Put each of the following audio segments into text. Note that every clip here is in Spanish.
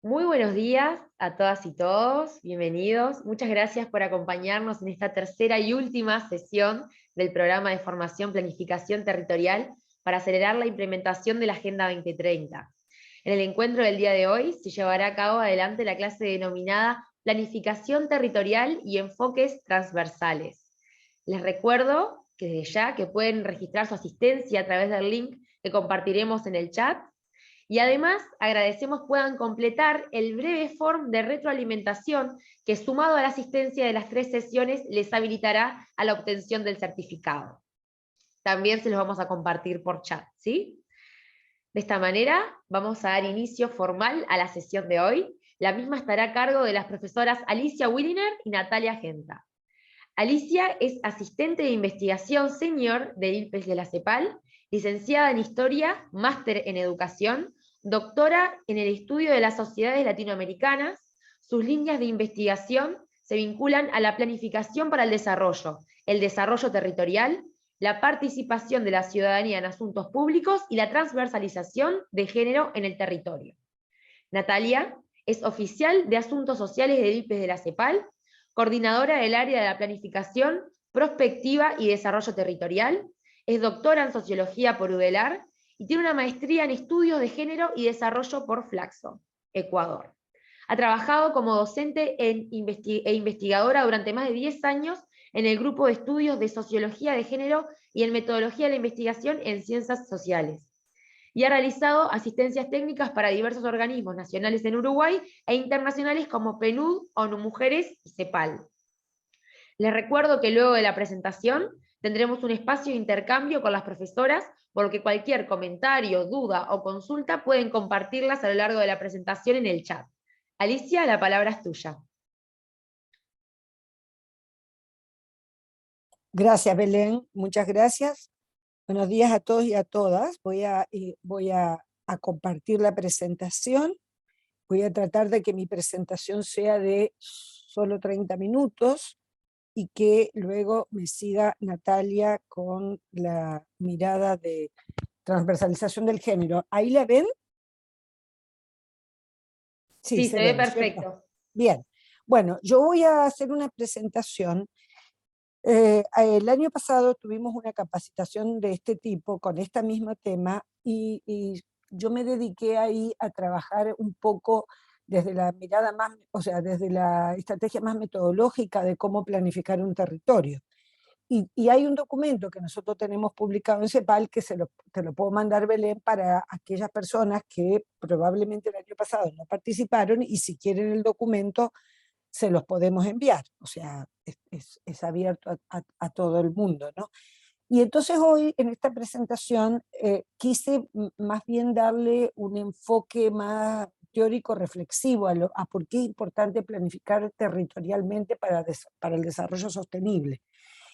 Muy buenos días a todas y todos, bienvenidos. Muchas gracias por acompañarnos en esta tercera y última sesión del programa de formación Planificación Territorial para acelerar la implementación de la Agenda 2030. En el encuentro del día de hoy se llevará a cabo adelante la clase denominada Planificación Territorial y Enfoques Transversales. Les recuerdo que desde ya que pueden registrar su asistencia a través del link que compartiremos en el chat. Y además agradecemos puedan completar el breve form de retroalimentación que, sumado a la asistencia de las 3 sesiones, les habilitará a la obtención del certificado. También se los vamos a compartir por chat, ¿sí? De esta manera vamos a dar inicio formal a la sesión de hoy. La misma estará a cargo de las profesoras Alicia Williner y Natalia Genta. Alicia es asistente de investigación senior de ILPES de la CEPAL, licenciada en Historia, máster en Educación, doctora en el estudio de las sociedades latinoamericanas. Sus líneas de investigación se vinculan a la planificación para el desarrollo territorial, la participación de la ciudadanía en asuntos públicos y la transversalización de género en el territorio. Natalia es oficial de Asuntos Sociales de ILPES de la CEPAL, coordinadora del área de la planificación, prospectiva y desarrollo territorial, es doctora en sociología por UDELAR y tiene una maestría en estudios de género y desarrollo por Flaxo, Ecuador. Ha trabajado como docente e investigadora durante más de 10 años en el grupo de estudios de sociología de género y en metodología de la investigación en ciencias sociales. Y ha realizado asistencias técnicas para diversos organismos nacionales en Uruguay e internacionales como PNUD, ONU Mujeres y CEPAL. Les recuerdo que luego de la presentación tendremos un espacio de intercambio con las profesoras, por lo que cualquier comentario, duda o consulta pueden compartirlas a lo largo de la presentación en el chat. Alicia, la palabra es tuya. Gracias, Belén. Muchas gracias. Buenos días a todos y a todas. Voy a compartir la presentación. Voy a tratar de que mi presentación sea de solo 30 minutos y que luego me siga Natalia con la mirada de transversalización del género. ¿Ahí la ven? Sí, Sí, se se ve ve, ¿no es cierto? perfecto. Bien. Bueno, yo voy a hacer una presentación. El año pasado tuvimos una capacitación de este tipo con este mismo tema y yo me dediqué ahí a trabajar un poco desde la mirada más, o sea, desde la estrategia más metodológica de cómo planificar un territorio. Y hay un documento que nosotros tenemos publicado en CEPAL que te lo puedo mandar, Belén, para aquellas personas que probablemente el año pasado no participaron y si quieren el documento se los podemos enviar, o sea, es abierto a todo el mundo, ¿no? Y entonces hoy en esta presentación quise más bien darle un enfoque más teórico reflexivo a por qué es importante planificar territorialmente para el desarrollo sostenible.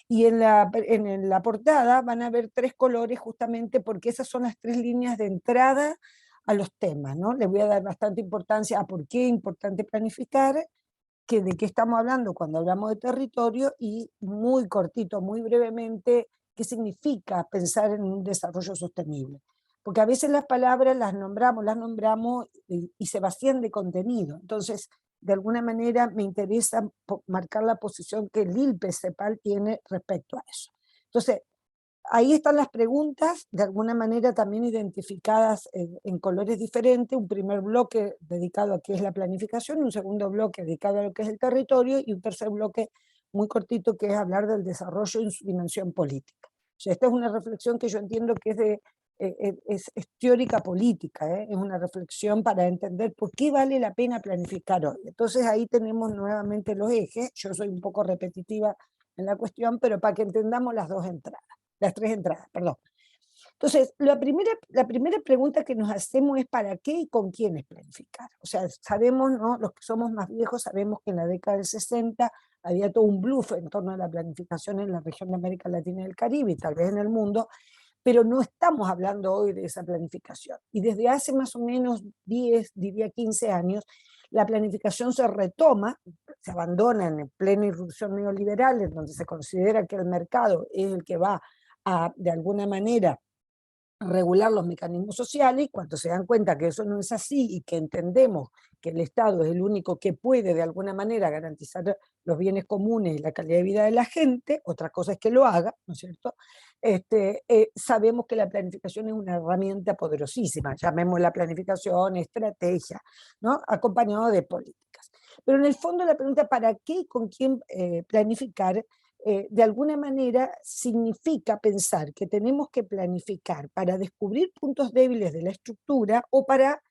Y en la portada van a ver 3 colores justamente porque esas son las 3 líneas de entrada a los temas, ¿no? Le voy a dar bastante importancia a por qué es importante planificar, que de qué estamos hablando cuando hablamos de territorio y muy cortito, muy brevemente, qué significa pensar en un desarrollo sostenible. Porque a veces las palabras las nombramos y se vacían de contenido. Entonces, de alguna manera me interesa marcar la posición que el ILPE-CEPAL tiene respecto a eso. Entonces, ahí están las preguntas, de alguna manera también identificadas en colores diferentes, un primer bloque dedicado a qué es la planificación, un segundo bloque dedicado a lo que es el territorio y un tercer bloque muy cortito que es hablar del desarrollo en su dimensión política. O sea, esta es una reflexión que yo entiendo que es teórica política, es una reflexión para entender por qué vale la pena planificar hoy. Entonces ahí tenemos nuevamente los ejes, yo soy un poco repetitiva en la cuestión, pero para que entendamos las 3 entradas, perdón. Entonces, la primera pregunta que nos hacemos es ¿para qué y con quiénes planificar? O sea, sabemos, ¿no? Los que somos más viejos sabemos que en la década del 60 había todo un bluff en torno a la planificación en la región de América Latina y el Caribe y tal vez en el mundo, pero no estamos hablando hoy de esa planificación. Y desde hace más o menos 10, diría 15 años, la planificación se retoma, se abandona en plena irrupción neoliberal, en donde se considera que el mercado es el que va a, de alguna manera, regular los mecanismos sociales, y cuando se dan cuenta que eso no es así y que entendemos que el Estado es el único que puede de alguna manera garantizar los bienes comunes y la calidad de vida de la gente, otra cosa es que lo haga, ¿no es cierto? Sabemos que la planificación es una herramienta poderosísima, llamemos la planificación, estrategia, ¿no? Acompañado de políticas. Pero en el fondo la pregunta, ¿para qué y con quién planificar? De alguna manera significa pensar que tenemos que planificar para descubrir puntos débiles de la estructura o para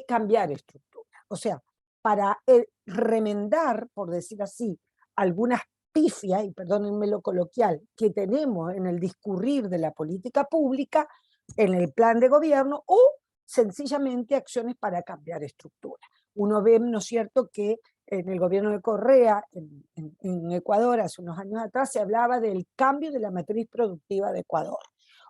cambiar estructura. O sea, para remendar, por decir así, algunas pifias, y perdónenme lo coloquial, que tenemos en el discurrir de la política pública, en el plan de gobierno, o sencillamente acciones para cambiar estructura. Uno ve, ¿no es cierto?, que en el gobierno de Correa, en Ecuador, hace unos años atrás, se hablaba del cambio de la matriz productiva de Ecuador.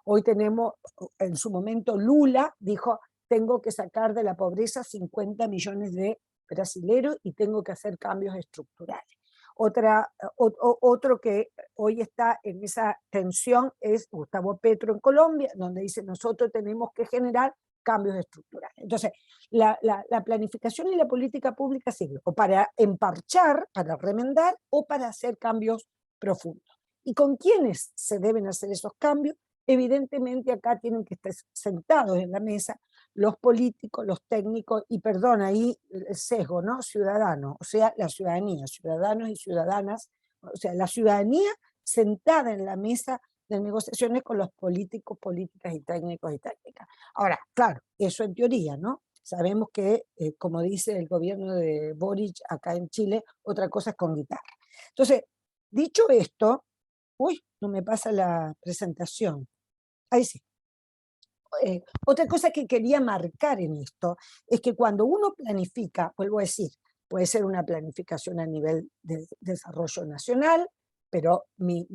Hoy tenemos, en su momento, Lula dijo, tengo que sacar de la pobreza 50 millones de brasileros y tengo que hacer cambios estructurales. Otro que hoy está en esa tensión es Gustavo Petro en Colombia, donde dice, nosotros tenemos que generar cambios estructurales. Entonces, la planificación y la política pública sirve o para emparchar, para remendar, o para hacer cambios profundos. ¿Y con quiénes se deben hacer esos cambios? Evidentemente acá tienen que estar sentados en la mesa los políticos, los técnicos, y perdón, ahí el sesgo, ¿no? Ciudadanos, o sea, la ciudadanía, ciudadanos y ciudadanas, o sea, la ciudadanía sentada en la mesa de negociaciones con los políticos, políticas y técnicos y técnicas. Ahora, claro, eso en teoría, ¿no? Sabemos que, como dice el gobierno de Boric acá en Chile, otra cosa es con guitarra. Entonces, dicho esto, uy, no me pasa la presentación. Ahí sí. Otra cosa que quería marcar en esto es que cuando uno planifica, vuelvo a decir, puede ser una planificación a nivel de desarrollo nacional, pero mi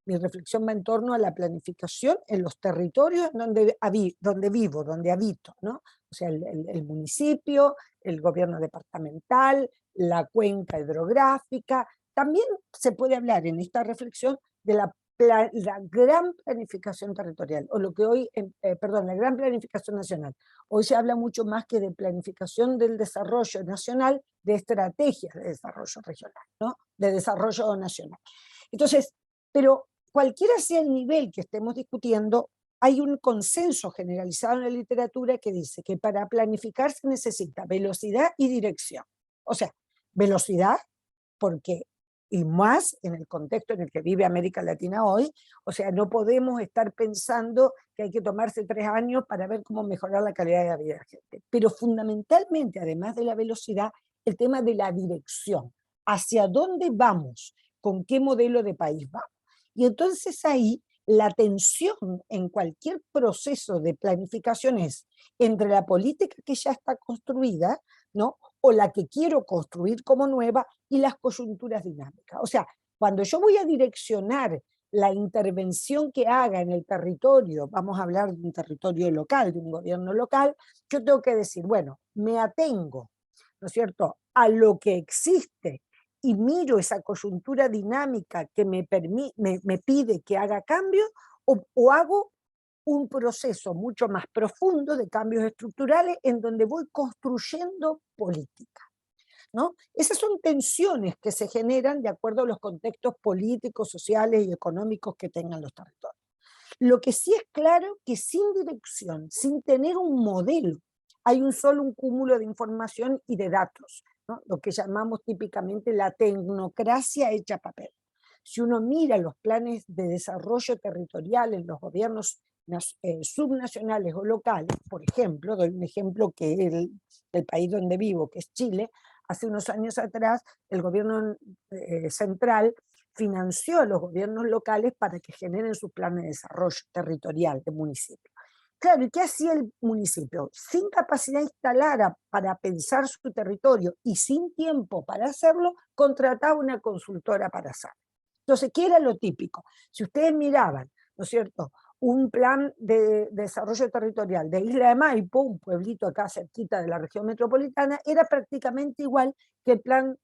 reflexión va en torno a la planificación en los territorios donde vivo, donde habito, ¿no? O sea, el municipio, el gobierno departamental, la cuenca hidrográfica. También se puede hablar en esta reflexión de la gran planificación territorial, o lo que hoy, la gran planificación nacional. Hoy se habla mucho más que de planificación del desarrollo nacional, de estrategias de desarrollo regional, ¿no? De desarrollo nacional. Entonces, pero cualquiera sea el nivel que estemos discutiendo, hay un consenso generalizado en la literatura que dice que para planificar se necesita velocidad y dirección. O sea, velocidad porque, y más en el contexto en el que vive América Latina hoy, o sea, no podemos estar pensando que hay que tomarse 3 años para ver cómo mejorar la calidad de la vida de la gente. Pero fundamentalmente, además de la velocidad, el tema de la dirección. ¿Hacia dónde vamos? ¿Con qué modelo de país vamos? Y entonces ahí la tensión en cualquier proceso de planificación es entre la política que ya está construida, ¿no?, o la que quiero construir como nueva, y las coyunturas dinámicas. O sea, cuando yo voy a direccionar la intervención que haga en el territorio, vamos a hablar de un territorio local, de un gobierno local, yo tengo que decir, bueno, me atengo, ¿no es cierto?, a lo que existe y miro esa coyuntura dinámica que me pide que haga cambios, o hago un proceso mucho más profundo de cambios estructurales en donde voy construyendo política, ¿no? Esas son tensiones que se generan de acuerdo a los contextos políticos, sociales y económicos que tengan los territorios. Lo que sí es claro que sin dirección, sin tener un modelo, hay un cúmulo de información y de datos, ¿no? Lo que llamamos típicamente la tecnocracia hecha papel. Si uno mira los planes de desarrollo territorial en los gobiernos subnacionales o locales, por ejemplo, doy un ejemplo que es el país donde vivo, que es Chile. Hace unos años atrás el gobierno central financió a los gobiernos locales para que generen sus planes de desarrollo territorial de municipio. Claro, ¿y qué hacía el municipio? Sin capacidad instalada para pensar su territorio y sin tiempo para hacerlo, contrataba una consultora para hacerlo. Entonces, ¿qué era lo típico? Si ustedes miraban, ¿no es cierto?, un plan de desarrollo territorial de Isla de Maipo, un pueblito acá cerquita de la región metropolitana, era prácticamente igual que el plan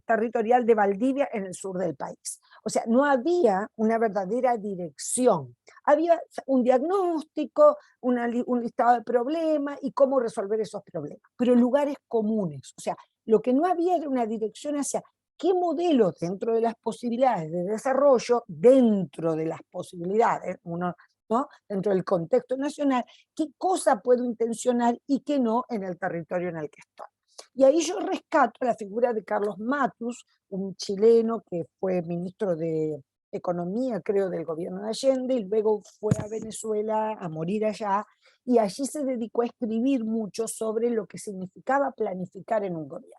territorial de Valdivia en el sur del país. O sea, no había una verdadera dirección. Había un diagnóstico, un listado de problemas y cómo resolver esos problemas, pero lugares comunes. O sea, lo que no había era una dirección hacia qué modelos dentro de las posibilidades de desarrollo, dentro de las posibilidades, uno, ¿no? Dentro del contexto nacional, qué cosa puedo intencionar y qué no en el territorio en el que estoy. Y ahí yo rescato la figura de Carlos Matus, un chileno que fue ministro de Economía, creo, del gobierno de Allende, y luego fue a Venezuela a morir allá, y allí se dedicó a escribir mucho sobre lo que significaba planificar en un gobierno.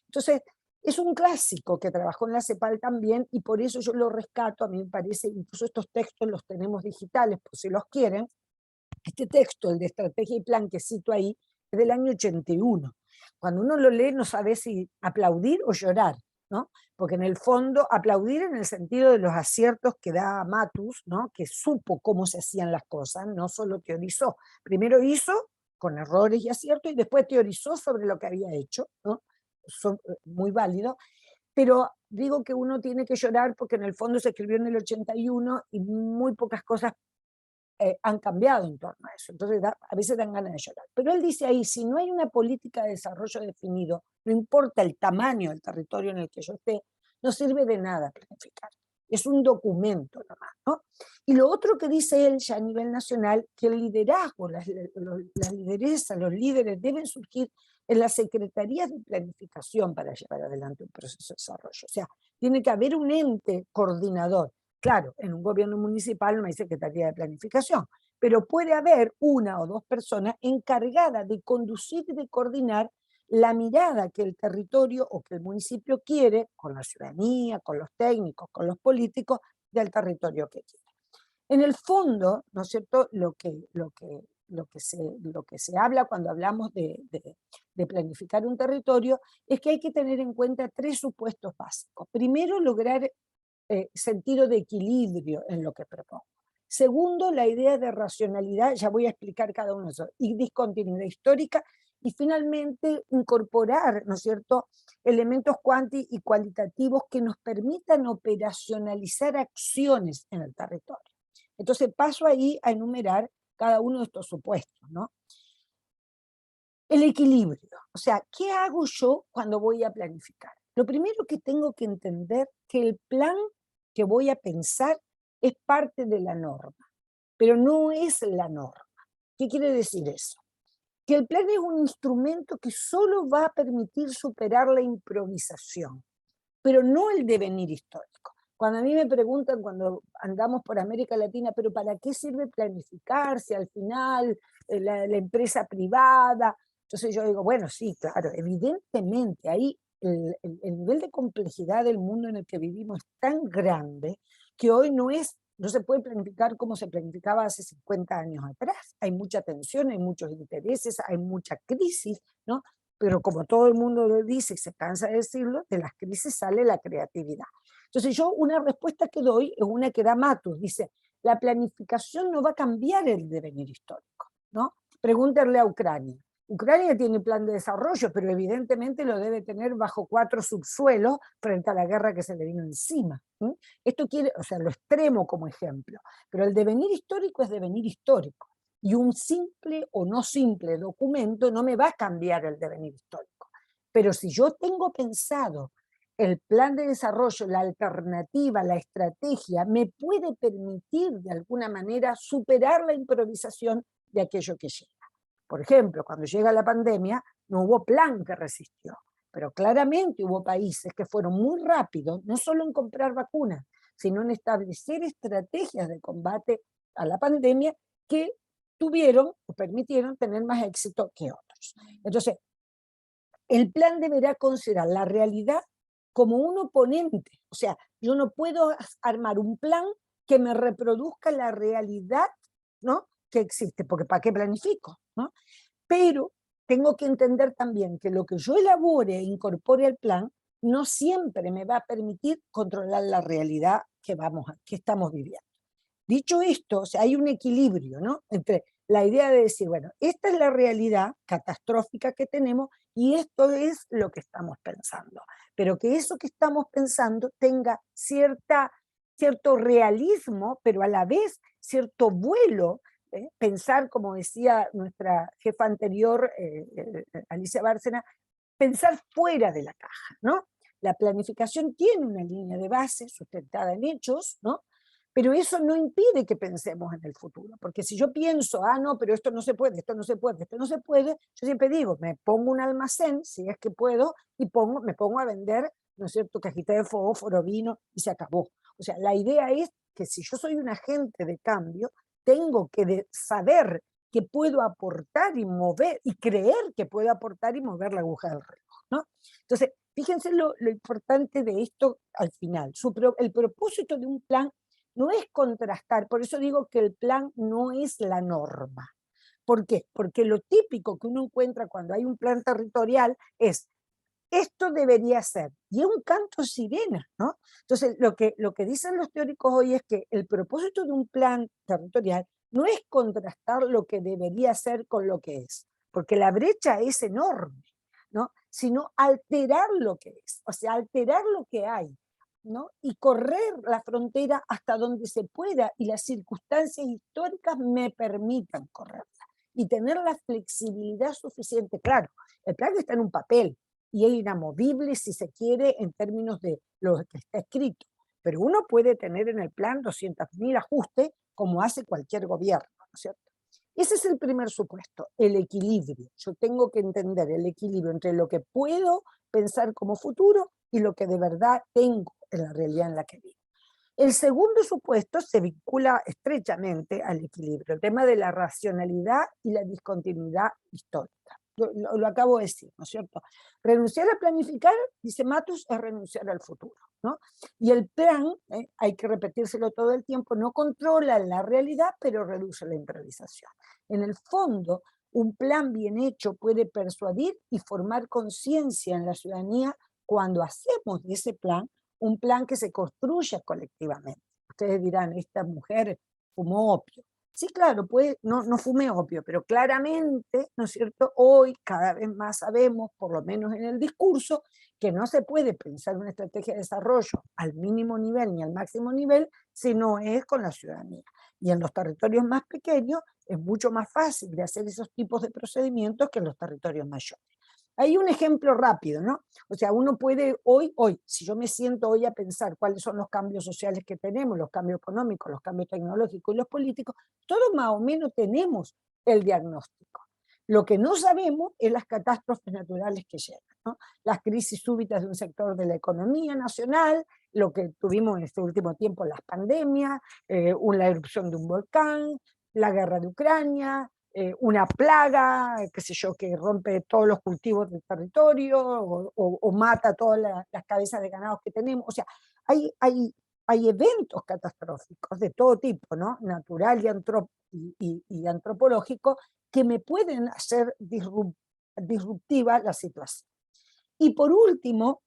Entonces, es un clásico que trabajó en la CEPAL también, y por eso yo lo rescato. A mí me parece, incluso estos textos los tenemos digitales, por si los quieren. Este texto, el de Estrategia y Plan que cito ahí, es del año 81. Cuando uno lo lee no sabe si aplaudir o llorar, ¿no? Porque en el fondo, aplaudir en el sentido de los aciertos que da Matus, ¿no? Que supo cómo se hacían las cosas, no solo teorizó. Primero hizo con errores y aciertos y después teorizó sobre lo que había hecho, ¿no? Muy válido, pero digo que uno tiene que llorar porque en el fondo se escribió en el 81 y muy pocas cosas han cambiado en torno a eso. Entonces a veces dan ganas de llorar. Pero él dice ahí, si no hay una política de desarrollo definido, no importa el tamaño del territorio en el que yo esté, no sirve de nada planificar. Es un documento nomás, ¿no? Y lo otro que dice él ya a nivel nacional, que el liderazgo, las lideresas, los líderes deben surgir en las secretarías de planificación para llevar adelante un proceso de desarrollo. O sea, tiene que haber un ente coordinador. Claro, en un gobierno municipal no hay secretaría de planificación, pero puede haber una o dos personas encargadas de conducir y de coordinar la mirada que el territorio o que el municipio quiere, con la ciudadanía, con los técnicos, con los políticos, del territorio que quiere. En el fondo, ¿no es cierto?, lo que se habla cuando hablamos de planificar un territorio es que hay que tener en cuenta tres supuestos básicos. Primero, lograr sentido de equilibrio en lo que propongo. Segundo, la idea de racionalidad, ya voy a explicar cada uno de esos, y discontinuidad histórica, y finalmente incorporar, ¿no es cierto?, elementos cuanti y cualitativos que nos permitan operacionalizar acciones en el territorio. Entonces paso ahí a enumerar cada uno de estos supuestos, ¿no? El equilibrio, o sea, ¿qué hago yo cuando voy a planificar? Lo primero que tengo que entender que el plan que voy a pensar es parte de la norma, pero no es la norma. ¿Qué quiere decir eso? Que el plan es un instrumento que solo va a permitir superar la improvisación, pero no el devenir histórico. Cuando a mí me preguntan, cuando andamos por América Latina, pero ¿para qué sirve planificar si al final la empresa privada? Entonces yo digo, bueno, sí, claro, evidentemente ahí el nivel de complejidad del mundo en el que vivimos es tan grande que hoy no se puede planificar como se planificaba hace 50 años atrás. Hay mucha tensión, hay muchos intereses, hay mucha crisis, ¿no? Pero como todo el mundo lo dice y se cansa de decirlo, de las crisis sale la creatividad. Entonces yo una respuesta que doy es una que da Matus, dice, la planificación no va a cambiar el devenir histórico, ¿no? Pregúntenle a Ucrania. Ucrania tiene plan de desarrollo, pero evidentemente lo debe tener bajo 4 subsuelos frente a la guerra que se le vino encima. ¿Sí? Esto quiere, o sea, lo extremo como ejemplo, pero el devenir histórico es devenir histórico. Y un simple o no simple documento no me va a cambiar el devenir histórico. Pero si yo tengo pensado el plan de desarrollo, la alternativa, la estrategia, me puede permitir de alguna manera superar la improvisación de aquello que llega. Por ejemplo, cuando llega la pandemia, no hubo plan que resistió, pero claramente hubo países que fueron muy rápidos, no solo en comprar vacunas, sino en establecer estrategias de combate a la pandemia que tuvieron o permitieron tener más éxito que otros. Entonces, el plan deberá considerar la realidad como un oponente. O sea, yo no puedo armar un plan que me reproduzca la realidad, ¿no?, que existe, porque ¿para qué planifico? ¿No? Pero tengo que entender también que lo que yo elabore e incorpore al plan no siempre me va a permitir controlar la realidad que estamos viviendo. Dicho esto, o sea, hay un equilibrio, ¿no?, entre la idea de decir, bueno, esta es la realidad catastrófica que tenemos y esto es lo que estamos pensando. Pero que eso que estamos pensando tenga cierto realismo, pero a la vez cierto vuelo. Pensar, como decía nuestra jefa anterior, Alicia Bárcena, pensar fuera de la caja, ¿no? La planificación tiene una línea de base sustentada en hechos, ¿no? Pero eso no impide que pensemos en el futuro, porque si yo pienso, no, pero esto no se puede, esto no se puede, esto no se puede, yo siempre digo, me pongo un almacén, si es que puedo, y me pongo a vender, ¿no es cierto?, cajita de fósforo, vino, y se acabó. O sea, la idea es que si yo soy un agente de cambio, tengo que saber que puedo aportar y mover, y creer que puedo aportar y mover la aguja del reloj, ¿no? Entonces, fíjense lo importante de esto al final. El propósito de un plan no es contrastar, por eso digo que el plan no es la norma. ¿Por qué? Porque lo típico que uno encuentra cuando hay un plan territorial es, esto debería ser, y es un canto sirena, ¿no? Entonces, lo que dicen los teóricos hoy es que el propósito de un plan territorial no es contrastar lo que debería ser con lo que es, porque la brecha es enorme, ¿no? Sino alterar lo que es, o sea, alterar lo que hay, ¿no? Y correr la frontera hasta donde se pueda y las circunstancias históricas me permitan correrla y tener la flexibilidad suficiente. Claro, el plan está en un papel y es inamovible si se quiere en términos de lo que está escrito, pero uno puede tener en el plan 200.000 ajustes como hace cualquier gobierno, ¿no es cierto? Ese es el primer supuesto, el equilibrio. Yo tengo que entender el equilibrio entre lo que puedo pensar como futuro y lo que de verdad tengo en la realidad en la que vivo. El segundo supuesto se vincula estrechamente al equilibrio, el tema de la racionalidad y la discontinuidad histórica. Lo acabo de decir, ¿no es cierto? Renunciar a planificar, dice Matus, es renunciar al futuro, ¿no? Y el plan, hay que repetírselo todo el tiempo, no controla la realidad, pero reduce la improvisación. En el fondo, un plan bien hecho puede persuadir y formar conciencia en la ciudadanía cuando hacemos de ese plan un plan que se construya colectivamente. Ustedes dirán, esta mujer fumó opio. Sí, claro, no fume opio, pero claramente, ¿no es cierto?, hoy cada vez más sabemos, por lo menos en el discurso, que no se puede pensar una estrategia de desarrollo al mínimo nivel ni al máximo nivel si no es con la ciudadanía. Y en los territorios más pequeños es mucho más fácil de hacer esos tipos de procedimientos que en los territorios mayores. Hay un ejemplo rápido, ¿no? O sea, uno puede hoy, si yo me siento hoy a pensar cuáles son los cambios sociales que tenemos, los cambios económicos, los cambios tecnológicos y los políticos, todos más o menos tenemos el diagnóstico. Lo que no sabemos es las catástrofes naturales que llegan, ¿no? Las crisis súbitas de un sector de la economía nacional, lo que tuvimos en este último tiempo, las pandemias, la erupción de un volcán, la guerra de Ucrania, una plaga, qué sé yo, que rompe todos los cultivos del territorio o mata todas las cabezas de ganados que tenemos. O sea, hay eventos catastróficos de todo tipo, ¿no? Natural y antropológico, que me pueden hacer disruptiva la situación. Y por último,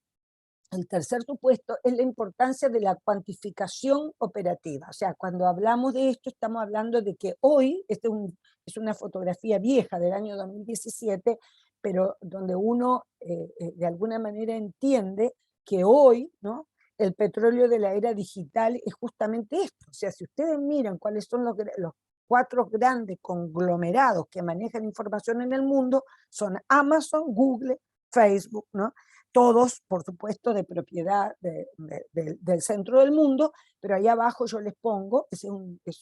el tercer supuesto es la importancia de la cuantificación operativa. O sea, cuando hablamos de esto, estamos hablando de que hoy, es una fotografía vieja del año 2017, pero donde uno de alguna manera entiende que hoy, ¿no?, el petróleo de la era digital es justamente esto. O sea, si ustedes miran cuáles son los 4 grandes conglomerados que manejan información en el mundo, son Amazon, Google, Facebook, ¿no? Todos, por supuesto, de propiedad del centro del mundo, pero ahí abajo yo les pongo, es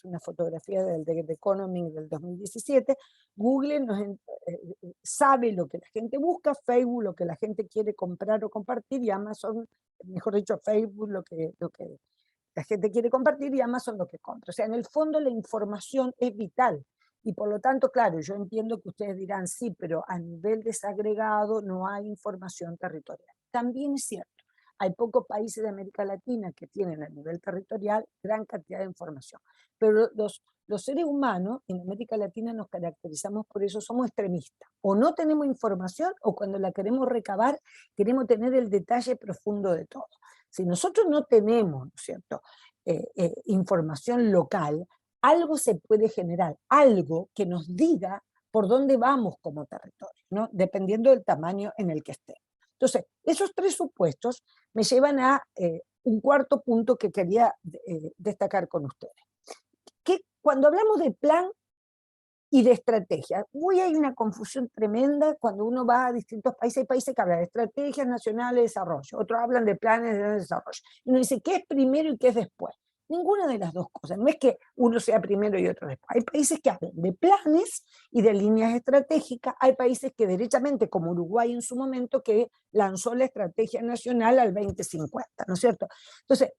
una fotografía del The Economist del 2017, Google sabe lo que la gente busca, Facebook lo que la gente quiere comprar o compartir, y Amazon, mejor dicho, Facebook lo que la gente quiere compartir y Amazon lo que compra. O sea, en el fondo la información es vital. Y por lo tanto, claro, yo entiendo que ustedes dirán, sí, pero a nivel desagregado no hay información territorial. También es cierto, hay pocos países de América Latina que tienen a nivel territorial gran cantidad de información. Pero los seres humanos en América Latina nos caracterizamos por eso, somos extremistas. O no tenemos información o cuando la queremos recabar, queremos tener el detalle profundo de todo. Si nosotros no tenemos, ¿no es cierto?, información local, algo se puede generar, algo que nos diga por dónde vamos como territorio, ¿no? Dependiendo del tamaño en el que esté. Entonces, esos tres supuestos me llevan a un cuarto punto que quería destacar con ustedes. Que cuando hablamos de plan y de estrategia, hoy hay una confusión tremenda cuando uno va a distintos países. Hay países que hablan de estrategias nacionales de desarrollo, otros hablan de planes de desarrollo. Y uno dice, ¿qué es primero y qué es después? Ninguna de las dos cosas, no es que uno sea primero y otro después. Hay países que hablan de planes y de líneas estratégicas, hay países que derechamente, como Uruguay en su momento, que lanzó la estrategia nacional al 2050, ¿no es cierto? Entonces,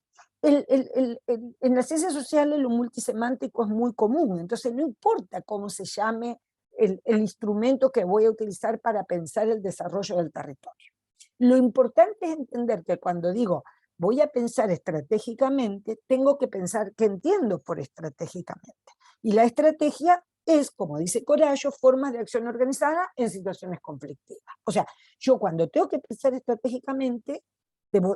en las ciencias sociales lo multisemántico es muy común, entonces no importa cómo se llame el instrumento que voy a utilizar para pensar el desarrollo del territorio. Lo importante es entender que cuando digo voy a pensar estratégicamente, tengo que pensar qué entiendo por estratégicamente. Y la estrategia es, como dice Corallo, formas de acción organizada en situaciones conflictivas. O sea, yo cuando tengo que pensar estratégicamente,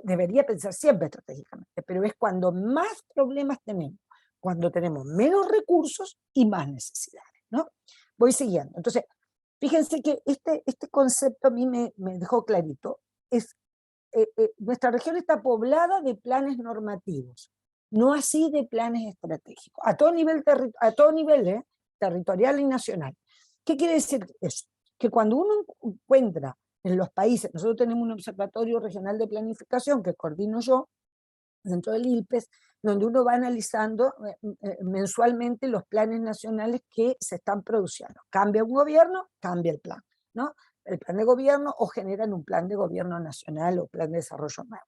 debería pensar siempre estratégicamente, pero es cuando más problemas tenemos, cuando tenemos menos recursos y más necesidades, ¿no? Voy siguiendo. Entonces, fíjense que este concepto a mí me dejó clarito. Es, nuestra región está poblada de planes normativos, no así de planes estratégicos, a todo nivel, territorial y nacional. ¿Qué quiere decir eso? Que cuando uno encuentra en los países, nosotros tenemos un observatorio regional de planificación que coordino yo, dentro del ILPES, donde uno va analizando mensualmente los planes nacionales que se están produciendo. Cambia un gobierno, cambia el plan, ¿no? El plan de gobierno o generan un plan de gobierno nacional o plan de desarrollo nuevo.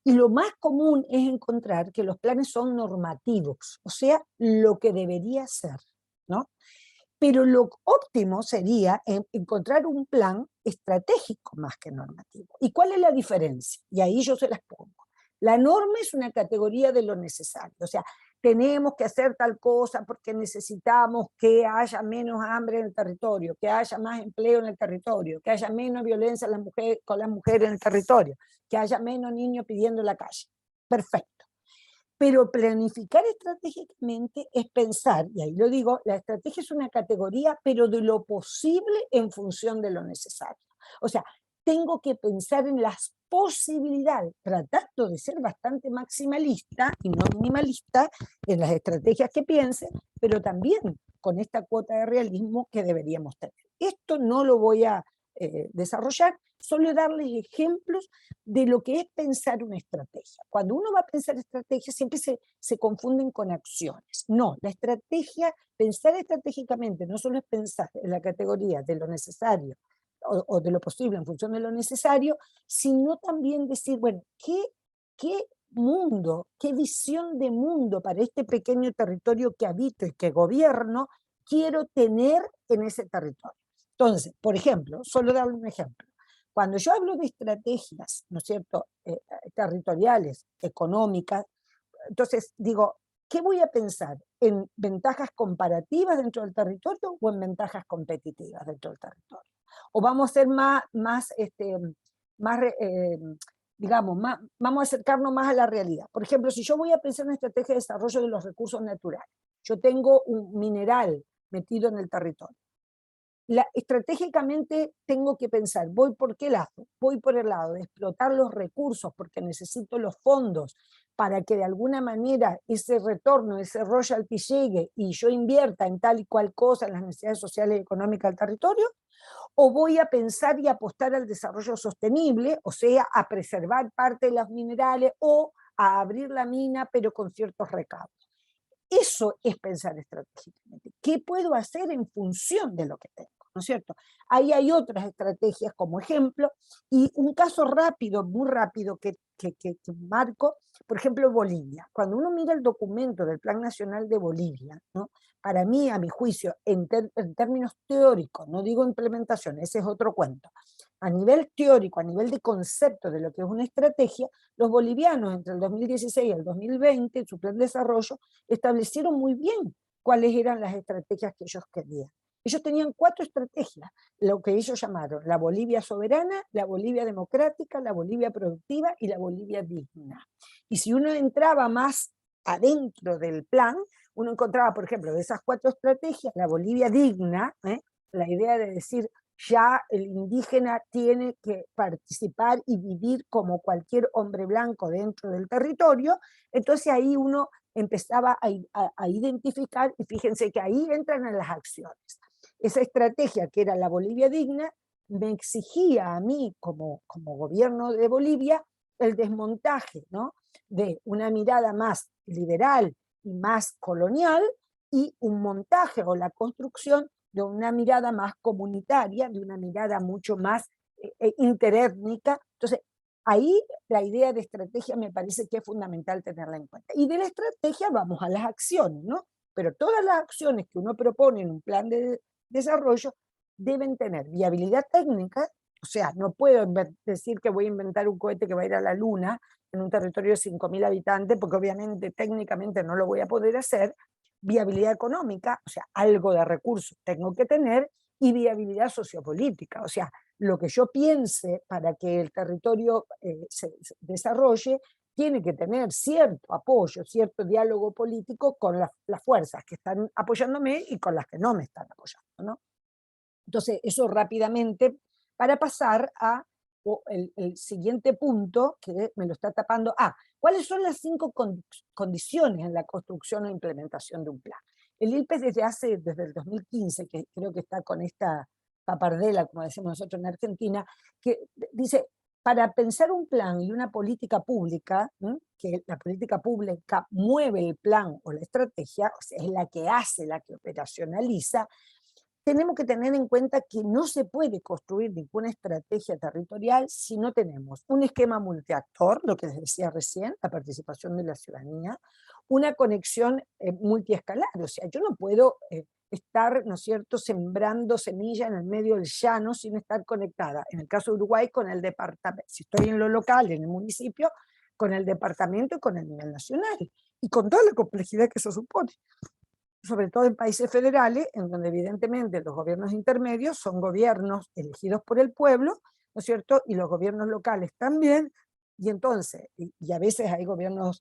Y lo más común es encontrar que los planes son normativos, o sea, lo que debería ser, ¿no? Pero lo óptimo sería encontrar un plan estratégico más que normativo. ¿Y cuál es la diferencia? Y ahí yo se las pongo. La norma es una categoría de lo necesario, o sea, tenemos que hacer tal cosa porque necesitamos que haya menos hambre en el territorio, que haya más empleo en el territorio, que haya menos violencia con las mujeres en el territorio, que haya menos niños pidiendo en la calle. Perfecto. Pero planificar estratégicamente es pensar, y ahí lo digo, la estrategia es una categoría, pero de lo posible en función de lo necesario. O sea, tengo que pensar en las posibilidades, tratando de ser bastante maximalista y no minimalista en las estrategias que piense, pero también con esta cuota de realismo que deberíamos tener. Esto no lo voy a desarrollar, solo darles ejemplos de lo que es pensar una estrategia. Cuando uno va a pensar estrategia, siempre se confunden con acciones. No, la estrategia, pensar estratégicamente, no solo es pensar en la categoría de lo necesario o de lo posible en función de lo necesario, sino también decir, bueno, ¿qué mundo, qué visión de mundo para este pequeño territorio que habito y que gobierno quiero tener en ese territorio? Entonces, por ejemplo, solo darle un ejemplo. Cuando yo hablo de estrategias, ¿no es cierto?, territoriales, económicas, entonces digo, ¿qué voy a pensar? ¿En ventajas comparativas dentro del territorio o en ventajas competitivas dentro del territorio? ¿O vamos a ser digamos, vamos a acercarnos más a la realidad? Por ejemplo, si yo voy a pensar en una estrategia de desarrollo de los recursos naturales, yo tengo un mineral metido en el territorio. Estratégicamente tengo que pensar, ¿voy por qué lado? Voy por el lado de explotar los recursos porque necesito los fondos para que de alguna manera ese retorno, ese royalty llegue y yo invierta en tal y cual cosa en las necesidades sociales y económicas del territorio, o voy a pensar y apostar al desarrollo sostenible, o sea, a preservar parte de los minerales o a abrir la mina pero con ciertos recaudos. Eso es pensar estratégicamente. ¿Qué puedo hacer en función de lo que tengo? ¿No es cierto? Ahí hay otras estrategias como ejemplo, y un caso rápido, muy rápido, que marco, por ejemplo, Bolivia. Cuando uno mira el documento del Plan Nacional de Bolivia, ¿no?, para mí, a mi juicio, en términos teóricos, no digo implementación, ese es otro cuento, a nivel teórico, a nivel de concepto de lo que es una estrategia, los bolivianos entre el 2016 y el 2020, en su plan de desarrollo, establecieron muy bien cuáles eran las estrategias que ellos querían. Ellos tenían 4 estrategias, lo que ellos llamaron la Bolivia soberana, la Bolivia democrática, la Bolivia productiva y la Bolivia digna. Y si uno entraba más adentro del plan, uno encontraba, por ejemplo, de esas 4 estrategias, la Bolivia digna, la idea de decir, ya el indígena tiene que participar y vivir como cualquier hombre blanco dentro del territorio. Entonces ahí uno empezaba a identificar, y fíjense que ahí entran en las acciones. Esa estrategia que era la Bolivia digna me exigía a mí como gobierno de Bolivia el desmontaje, ¿no?, de una mirada más liberal y más colonial, y un montaje o la construcción de una mirada más comunitaria, de una mirada mucho más interétnica. Entonces, ahí la idea de estrategia me parece que es fundamental tenerla en cuenta. Y de la estrategia vamos a las acciones, ¿no? Pero todas las acciones que uno propone en un plan de desarrollo deben tener viabilidad técnica, o sea, no puedo decir que voy a inventar un cohete que va a ir a la luna en un territorio de 5.000 habitantes, porque obviamente técnicamente no lo voy a poder hacer. Viabilidad económica, o sea, algo de recursos tengo que tener, y viabilidad sociopolítica, o sea, lo que yo piense para que el territorio se desarrolle tiene que tener cierto apoyo, cierto diálogo político con las fuerzas que están apoyándome y con las que no me están apoyando, ¿no? Entonces, eso rápidamente, para pasar a el siguiente punto, que me lo está tapando. ¿Cuáles son las 5 condiciones en la construcción e implementación de un plan? El ILPES desde el 2015, que creo que está con esta papardela, como decimos nosotros en Argentina, que dice, para pensar un plan y una política pública, que la política pública mueve el plan o la estrategia, o sea, es la que hace, la que operacionaliza, tenemos que tener en cuenta que no se puede construir ninguna estrategia territorial si no tenemos un esquema multiactor, lo que les decía recién, la participación de la ciudadanía, una conexión multiescalar, o sea, yo no puedo estar, ¿no es cierto?, sembrando semillas en el medio del llano sin estar conectada, en el caso de Uruguay, con el departamento, si estoy en lo local, en el municipio, con el departamento y con el nivel nacional, y con toda la complejidad que eso supone, sobre todo en países federales, en donde evidentemente los gobiernos intermedios son gobiernos elegidos por el pueblo, ¿no es cierto?, y los gobiernos locales también, y entonces, y a veces hay gobiernos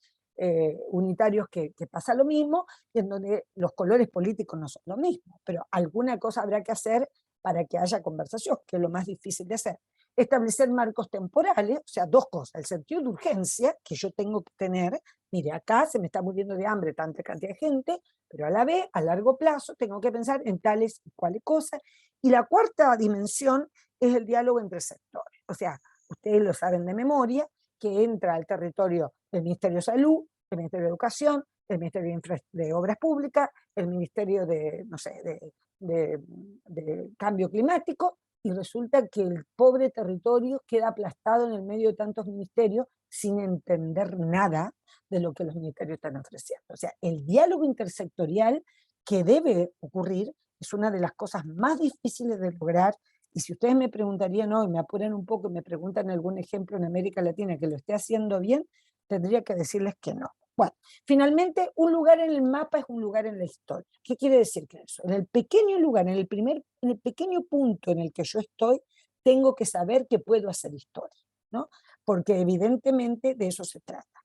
unitarios que pasa lo mismo, y en donde los colores políticos no son lo mismo, pero alguna cosa habrá que hacer para que haya conversación, que es lo más difícil de hacer. Establecer marcos temporales, o sea, 2 cosas, el sentido de urgencia que yo tengo que tener, mire, acá se me está muriendo de hambre tanta cantidad de gente, pero a la vez, a largo plazo, tengo que pensar en tales y cuales cosas. Y la cuarta dimensión es el diálogo entre sectores. O sea, ustedes lo saben de memoria, que entra al territorio el Ministerio de Salud, el Ministerio de Educación, el Ministerio de Obras Públicas, el Ministerio de, no sé, de Cambio Climático, y resulta que el pobre territorio queda aplastado en el medio de tantos ministerios sin entender nada de lo que los ministerios están ofreciendo. O sea, el diálogo intersectorial que debe ocurrir es una de las cosas más difíciles de lograr, y si ustedes me preguntarían hoy, me apuran un poco y me preguntan algún ejemplo en América Latina que lo esté haciendo bien, tendría que decirles que no. Bueno, finalmente, un lugar en el mapa es un lugar en la historia. ¿Qué quiere decir que eso? En el pequeño lugar, en el pequeño punto en el que yo estoy, tengo que saber que puedo hacer historia, ¿no? Porque evidentemente de eso se trata.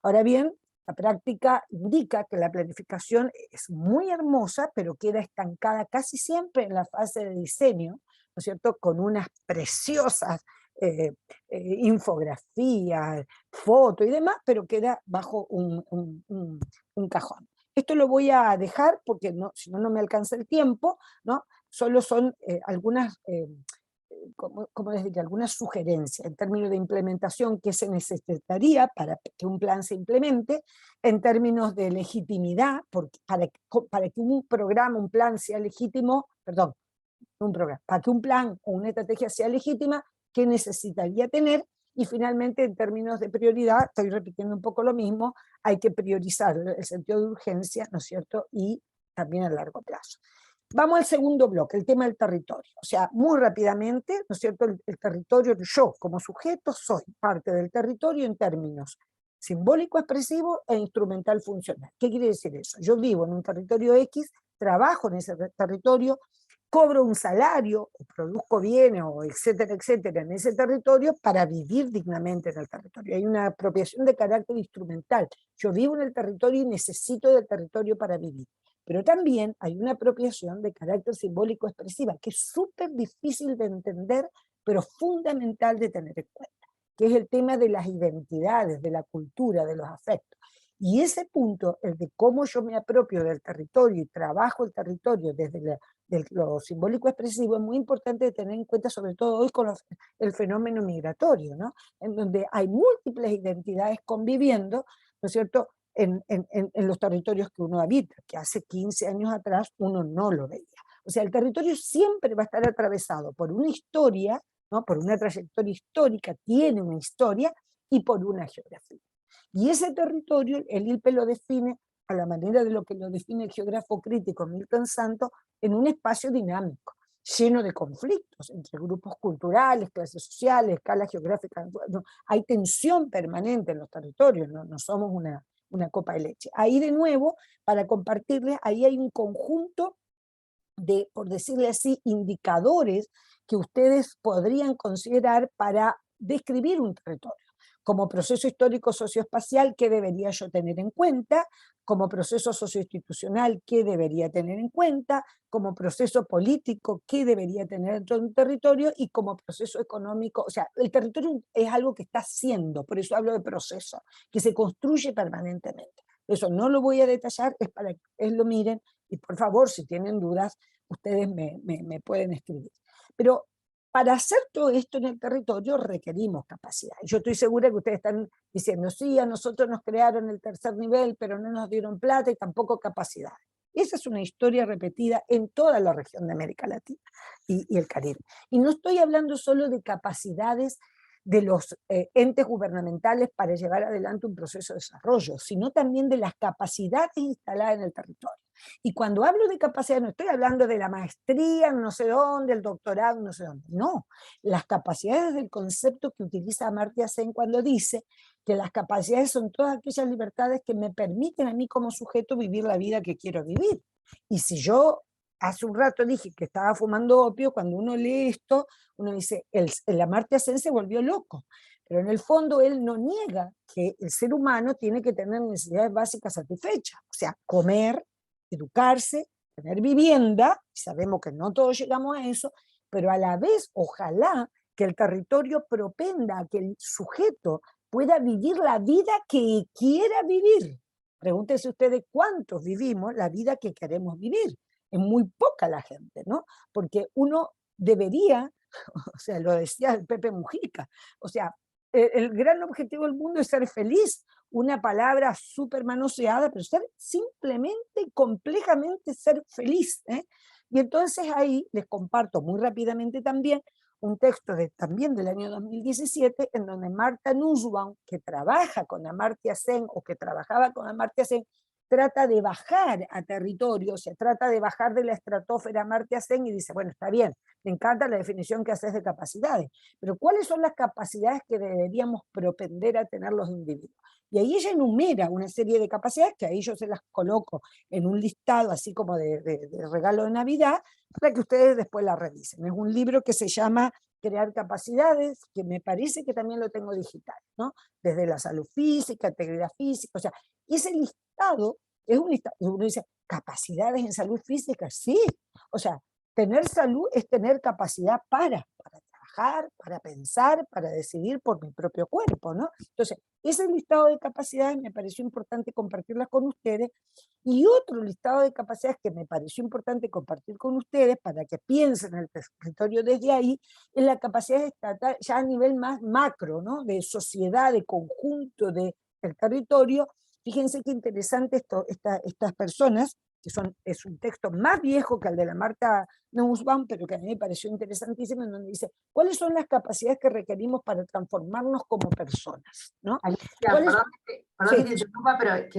Ahora bien, la práctica indica que la planificación es muy hermosa, pero queda estancada casi siempre en la fase de diseño, ¿no es cierto?, con unas preciosas infografías, fotos y demás, pero queda bajo un cajón. Esto lo voy a dejar porque no, si no, no me alcanza el tiempo, ¿no? Solo son algunas como les diría, algunas sugerencias en términos de implementación que se necesitaría para que un plan se implemente, en términos de legitimidad, para que un programa, un plan sea legítimo, perdón, un programa, para que un plan o una estrategia sea legítima, ¿qué necesitaría tener? Y finalmente, en términos de prioridad, estoy repitiendo un poco lo mismo, hay que priorizar el sentido de urgencia, ¿no es cierto?, y también a largo plazo. Vamos al segundo bloque, el tema del territorio. O sea, muy rápidamente, ¿no es cierto?, el territorio, yo como sujeto soy parte del territorio en términos simbólico, expresivo e instrumental funcional. ¿Qué quiere decir eso? Yo vivo en un territorio X, trabajo en ese territorio, cobro un salario, o produzco bienes, o etcétera, etcétera, en ese territorio para vivir dignamente en el territorio. Hay una apropiación de carácter instrumental. Yo vivo en el territorio y necesito del territorio para vivir. Pero también hay una apropiación de carácter simbólico expresiva, que es súper difícil de entender, pero fundamental de tener en cuenta, que es el tema de las identidades, de la cultura, de los afectos. Y ese punto, el de cómo yo me apropio del territorio y trabajo el territorio desde lo simbólico expresivo, es muy importante de tener en cuenta, sobre todo hoy con el fenómeno migratorio, ¿no? En donde hay múltiples identidades conviviendo, ¿no es cierto?, en los territorios que uno habita, que hace 15 años atrás uno no lo veía. O sea, el territorio siempre va a estar atravesado por una historia, ¿no?, por una trayectoria histórica, tiene una historia, y por una geografía. Y ese territorio, el ILPE lo define a la manera de lo que lo define el geógrafo crítico Milton Santos, en un espacio dinámico, lleno de conflictos entre grupos culturales, clases sociales, escalas geográficas. No, hay tensión permanente en los territorios, no somos una copa de leche. Ahí de nuevo, para compartirles, ahí hay un conjunto de, por decirle así, indicadores que ustedes podrían considerar para describir un territorio. Como proceso histórico socioespacial, ¿qué debería yo tener en cuenta? Como proceso socioinstitucional, ¿qué debería tener en cuenta? Como proceso político, ¿qué debería tener dentro de un territorio? Y como proceso económico, o sea, el territorio es algo que está siendo, por eso hablo de proceso, que se construye permanentemente. Eso no lo voy a detallar, es para que ustedes lo miren, y por favor, si tienen dudas, ustedes me pueden escribir. Pero para hacer todo esto en el territorio requerimos capacidad. Yo estoy segura que ustedes están diciendo, sí, a nosotros nos crearon el tercer nivel, pero no nos dieron plata y tampoco capacidad. Esa es una historia repetida en toda la región de América Latina y el Caribe. Y no estoy hablando solo de capacidades de los entes gubernamentales para llevar adelante un proceso de desarrollo, sino también de las capacidades instaladas en el territorio. Y cuando hablo de capacidad, no estoy hablando de la maestría, no sé dónde, el doctorado, no sé dónde. No, las capacidades del concepto que utiliza Amartya Sen cuando dice que las capacidades son todas aquellas libertades que me permiten a mí como sujeto vivir la vida que quiero vivir. Y si yo hace un rato dije que estaba fumando opio, cuando uno lee esto, uno dice, el Amartya Sen se volvió loco. Pero en el fondo él no niega que el ser humano tiene que tener necesidades básicas satisfechas, o sea, comer, educarse, tener vivienda, sabemos que no todos llegamos a eso, pero a la vez, ojalá que el territorio propenda a que el sujeto pueda vivir la vida que quiera vivir. Pregúntense ustedes cuántos vivimos la vida que queremos vivir. Es muy poca la gente, ¿no? Porque uno debería, o sea, lo decía el Pepe Mujica, o sea, el gran objetivo del mundo es ser feliz, una palabra súper manoseada, pero ser simplemente, complejamente ser feliz, ¿eh? Y entonces ahí les comparto muy rápidamente también un texto también del año 2017, en donde Marta Nussbaum, que trabaja con Amartya Sen, o que trabajaba con Amartya Sen, trata de bajar a territorio, o sea, trata de bajar de la estratosfera Amartya Sen y dice, bueno, está bien, me encanta la definición que haces de capacidades, pero ¿cuáles son las capacidades que deberíamos propender a tener los individuos? Y ahí ella enumera una serie de capacidades que ahí yo se las coloco en un listado así como de regalo de Navidad para que ustedes después la revisen. Es un libro que se llama Crear Capacidades, que me parece que también lo tengo digital, ¿no? Desde la salud física, integridad física, o sea, ese listado es un listado, uno dice, ¿capacidades en salud física? Sí, o sea, tener salud es tener capacidad para trabajar, para pensar, para decidir por mi propio cuerpo, ¿no? Entonces, ese listado de capacidades me pareció importante compartirlas con ustedes, y otro listado de capacidades que me pareció importante compartir con ustedes para que piensen en el territorio desde ahí, es la capacidad estatal ya a nivel más macro, ¿no? De sociedad, de conjunto del territorio. Fíjense qué interesante estas personas, que es un texto más viejo que el de la Marta Nussbaum, pero que a mí me pareció interesantísimo, en donde dice, ¿cuáles son las capacidades que requerimos para transformarnos como personas? ¿No? Alicia, perdón que te Sí. interrumpa, pero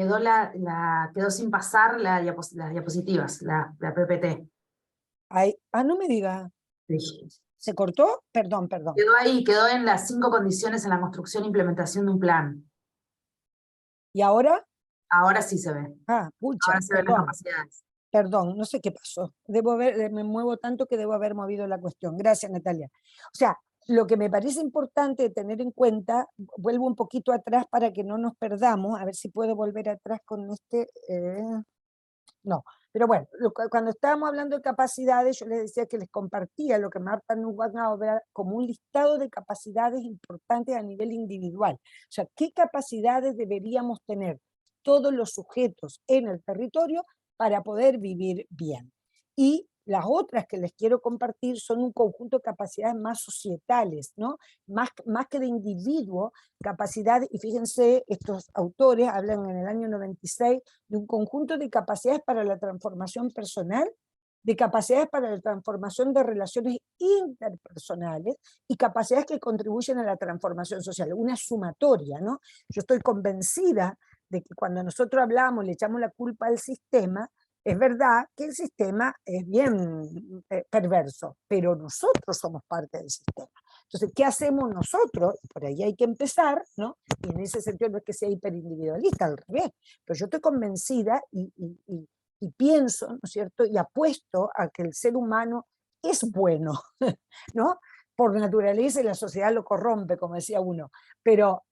quedó sin pasar las diapositivas, la PPT. No me diga. Sí. ¿Se cortó? Perdón. Quedó ahí, quedó en las 5 condiciones en la construcción e implementación de un plan. ¿Y ahora? Ahora sí se ve. Pucha, Ahora se ven las capacidades. Perdón, no sé qué pasó. Me muevo tanto que debo haber movido la cuestión. Gracias, Natalia. O sea, lo que me parece importante tener en cuenta, vuelvo un poquito atrás para que no nos perdamos, a ver si puedo volver atrás con este... no, pero bueno, cuando estábamos hablando de capacidades, yo les decía que les compartía lo que Marta Nussbaum habla como un listado de capacidades importantes a nivel individual. O sea, ¿qué capacidades deberíamos tener todos los sujetos en el territorio para poder vivir bien? Y las otras que les quiero compartir son un conjunto de capacidades más societales, ¿no? Más que de individuo, capacidades, y fíjense, estos autores hablan en el año 96 de un conjunto de capacidades para la transformación personal, de capacidades para la transformación de relaciones interpersonales y capacidades que contribuyen a la transformación social, una sumatoria, ¿no? Yo estoy convencida de que cuando nosotros hablamos, le echamos la culpa al sistema, es verdad que el sistema es bien perverso, pero nosotros somos parte del sistema. Entonces, ¿qué hacemos nosotros? Por ahí hay que empezar, ¿no? Y en ese sentido no es que sea hiperindividualista, al revés, pero yo estoy convencida y pienso, ¿no es cierto? Y apuesto a que el ser humano es bueno, ¿no? Por naturaleza y la sociedad lo corrompe, como decía uno, pero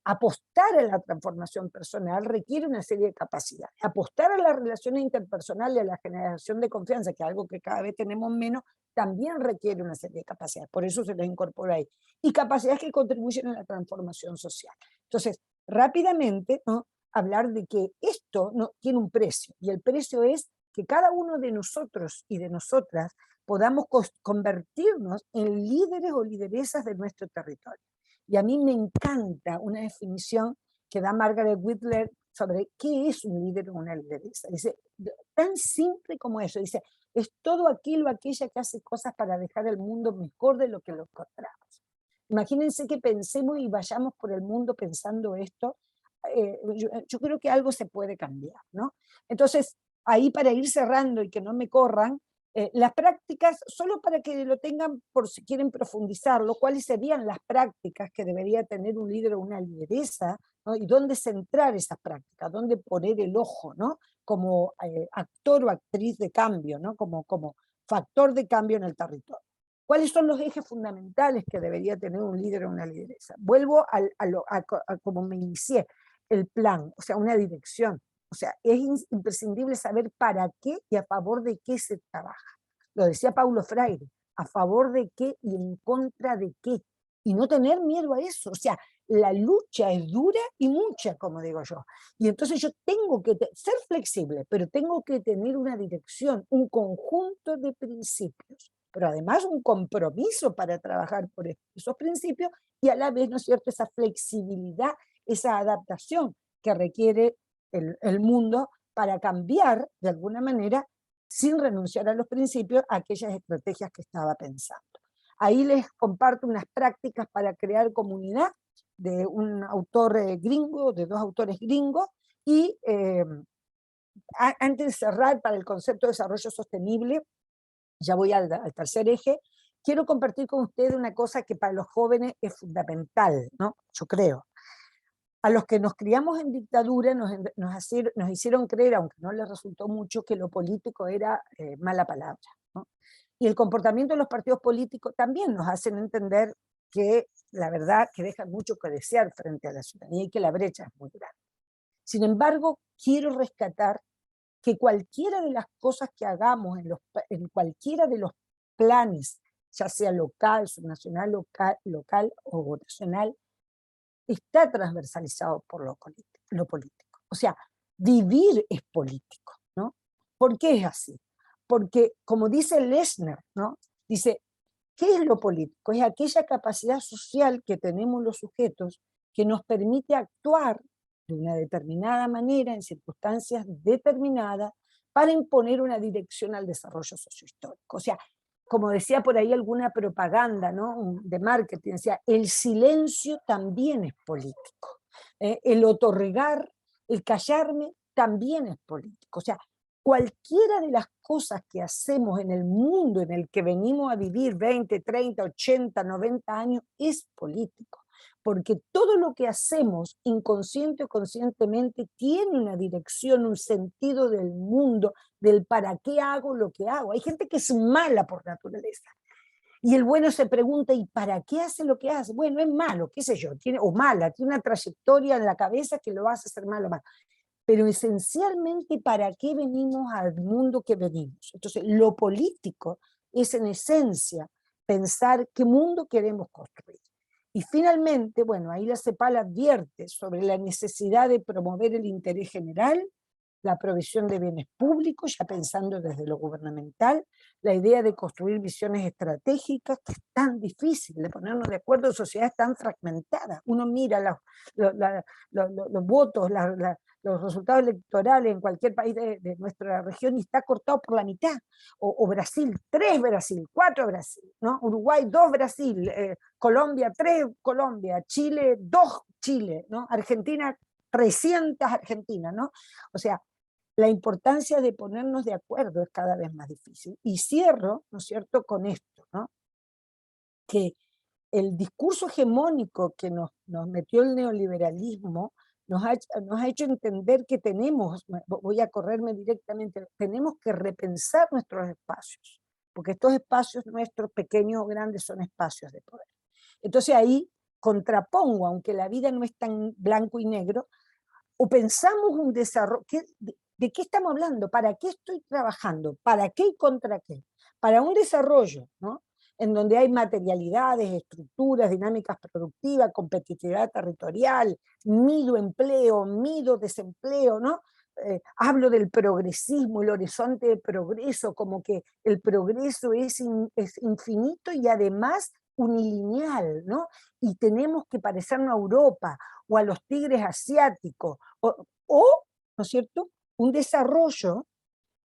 apostar a la transformación personal requiere una serie de capacidades. Apostar a las relaciones interpersonales, a la generación de confianza, que es algo que cada vez tenemos menos, también requiere una serie de capacidades, por eso se las incorpora ahí. Y capacidades que contribuyen a la transformación social. Entonces, rápidamente, ¿no? Hablar de que esto no, tiene un precio, y el precio es que cada uno de nosotros y de nosotras podamos convertirnos en líderes o lideresas de nuestro territorio. Y a mí me encanta una definición que da Margaret Whitler sobre qué es un líder o una lideresa. Dice, tan simple como eso, dice, es todo aquello, aquella que hace cosas para dejar el mundo mejor de lo que lo encontramos. Imagínense que pensemos y vayamos por el mundo pensando esto, yo creo que algo se puede cambiar, ¿no? Entonces, ahí para ir cerrando y que no me corran, las prácticas, solo para que lo tengan por si quieren profundizarlo, cuáles serían las prácticas que debería tener un líder o una lideresa, ¿no? Y dónde centrar esas prácticas, dónde poner el ojo, ¿no? Como actor o actriz de cambio, ¿no? Como factor de cambio en el territorio. ¿Cuáles son los ejes fundamentales que debería tener un líder o una lideresa? Vuelvo a como me inicié, el plan, o sea, una dirección. O sea, es imprescindible saber para qué y a favor de qué se trabaja. Lo decía Paulo Freire, a favor de qué y en contra de qué. Y no tener miedo a eso. O sea, la lucha es dura y mucha, como digo yo. Y entonces yo tengo que ser flexible, pero tengo que tener una dirección, un conjunto de principios, pero además un compromiso para trabajar por esos principios y a la vez, ¿no es cierto?, esa flexibilidad, esa adaptación que requiere el mundo para cambiar de alguna manera, sin renunciar a los principios, a aquellas estrategias que estaba pensando. Ahí les comparto unas prácticas para crear comunidad de un autor gringo, de dos autores gringos, y antes de cerrar para el concepto de desarrollo sostenible, ya voy al tercer eje, quiero compartir con ustedes una cosa que para los jóvenes es fundamental, ¿no? Yo creo. A los que nos criamos en dictadura nos hicieron creer, aunque no les resultó mucho, que lo político era mala palabra, ¿no? Y el comportamiento de los partidos políticos también nos hacen entender que la verdad que dejan mucho que desear frente a la ciudadanía y que la brecha es muy grande. Sin embargo, quiero rescatar que cualquiera de las cosas que hagamos en cualquiera de los planes, ya sea local, subnacional, local o nacional, está transversalizado por lo político. O sea, vivir es político, ¿no? ¿Por qué es así? Porque, como dice Lessner, ¿no? Dice, ¿qué es lo político? Es aquella capacidad social que tenemos los sujetos que nos permite actuar de una determinada manera, en circunstancias determinadas, para imponer una dirección al desarrollo sociohistórico. O sea, como decía por ahí alguna propaganda, ¿no?, de marketing, decía, el silencio también es político. El otorgar, el callarme también es político. O sea, cualquiera de las cosas que hacemos en el mundo en el que venimos a vivir 20, 30, 80, 90 años es político. porque todo lo que hacemos, inconsciente o conscientemente, tiene una dirección, un sentido del mundo, del para qué hago lo que hago. Hay gente que es mala por naturaleza. Y el bueno se pregunta, ¿y para qué hace lo que hace? Bueno, es malo, qué sé yo, tiene, o mala, tiene una trayectoria en la cabeza que lo hace ser malo o malo. Pero esencialmente, ¿para qué venimos al mundo que venimos? Entonces, lo político es en esencia pensar qué mundo queremos construir. Y finalmente, bueno, ahí la CEPAL advierte sobre la necesidad de promover el interés general, la provisión de bienes públicos, ya pensando desde lo gubernamental, la idea de construir visiones estratégicas, que es tan difícil de ponernos de acuerdo en sociedades tan fragmentadas. Uno mira los votos, los resultados electorales en cualquier país de nuestra región y está cortado por la mitad. O Brasil, 3 Brasil, 4 Brasil, ¿no? Uruguay, 2 Brasil, Colombia, 3 Colombia, Chile, 2 Chile, ¿no? Argentina, 300 Argentina, ¿no? O sea, la importancia de ponernos de acuerdo es cada vez más difícil. Y cierro, ¿no es cierto?, con esto, ¿no? Que el discurso hegemónico que nos metió el neoliberalismo nos ha hecho entender que tenemos, voy a correrme directamente, tenemos que repensar nuestros espacios, porque estos espacios nuestros, pequeños o grandes, son espacios de poder. Entonces ahí contrapongo, aunque la vida no es tan blanco y negro, o pensamos un desarrollo, ¿de qué estamos hablando? ¿Para qué estoy trabajando? ¿Para qué y contra qué? Para un desarrollo, ¿no?, en donde hay materialidades, estructuras, dinámicas productivas, competitividad territorial, mido empleo, mido desempleo, ¿no? Hablo del progresismo, el horizonte de progreso, como que el progreso es infinito y además unilineal, ¿no? Y tenemos que parecernos a Europa o a los tigres asiáticos, ¿no es cierto?, un desarrollo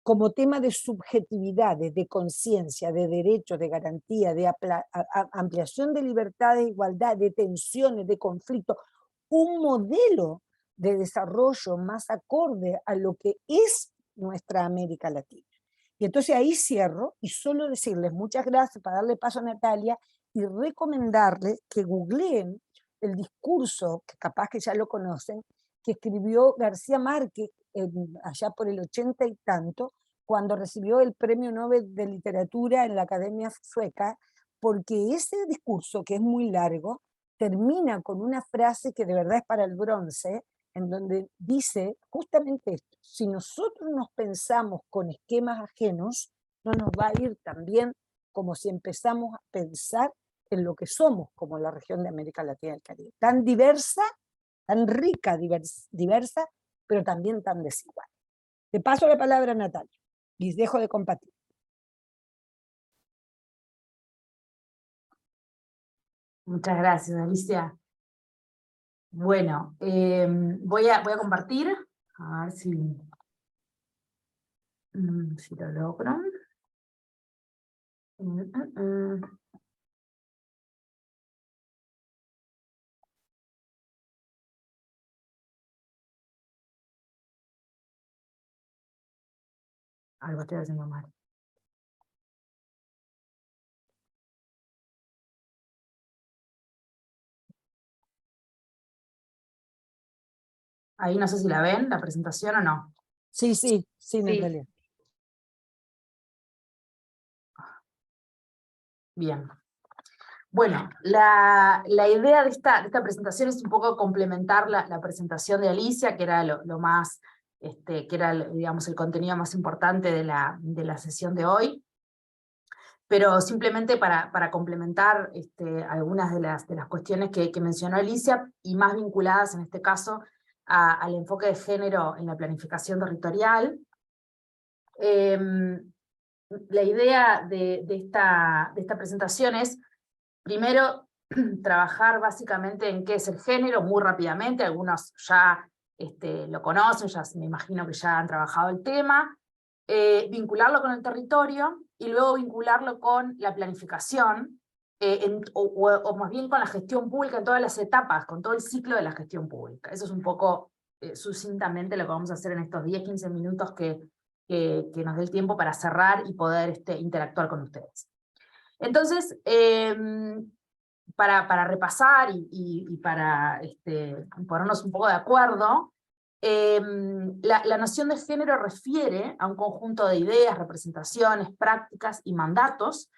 como tema de subjetividades, de conciencia, de derechos, de garantía, de ampliación de libertades, de igualdad, de tensiones, de conflictos, un modelo de desarrollo más acorde a lo que es nuestra América Latina. Y entonces ahí cierro y solo decirles muchas gracias para darle paso a Natalia y recomendarles que googleen el discurso, que capaz que ya lo conocen, que escribió García Márquez allá por el 80 y tanto, cuando recibió el Premio Nobel de Literatura en la Academia Sueca, porque ese discurso, que es muy largo, termina con una frase que de verdad es para el bronce, en donde dice justamente esto: si nosotros nos pensamos con esquemas ajenos, no nos va a ir tan bien como si empezamos a pensar en lo que somos como la región de América Latina y el Caribe, tan diversa, tan rica, diversa, pero también tan desigual. Te paso la palabra a Natalia y dejo de compartir. Muchas gracias, Alicia. Bueno, voy a compartir, a ver si lo logro. Algo estoy haciendo mal. Ahí no sé si la ven, la presentación o no. Sí, Sí. Natalia. Bien. Bueno, la idea de esta presentación es un poco complementar la presentación de Alicia, que era lo más, que era, digamos, el contenido más importante de la sesión de hoy. Pero simplemente para complementar algunas de las cuestiones que mencionó Alicia, y más vinculadas en este caso al enfoque de género en la planificación territorial. La idea de esta presentación es, primero, trabajar básicamente en qué es el género, muy rápidamente. Algunos ya lo conocen, ya me imagino que ya han trabajado el tema. Vincularlo con el territorio, y luego vincularlo con la planificación, o más bien con la gestión pública en todas las etapas, con todo el ciclo de la gestión pública. Eso es un poco sucintamente lo que vamos a hacer en estos 10-15 minutos que nos dé el tiempo para cerrar y poder interactuar con ustedes. Entonces, para repasar y para ponernos un poco de acuerdo, la noción de género refiere a un conjunto de ideas, representaciones, prácticas y mandatos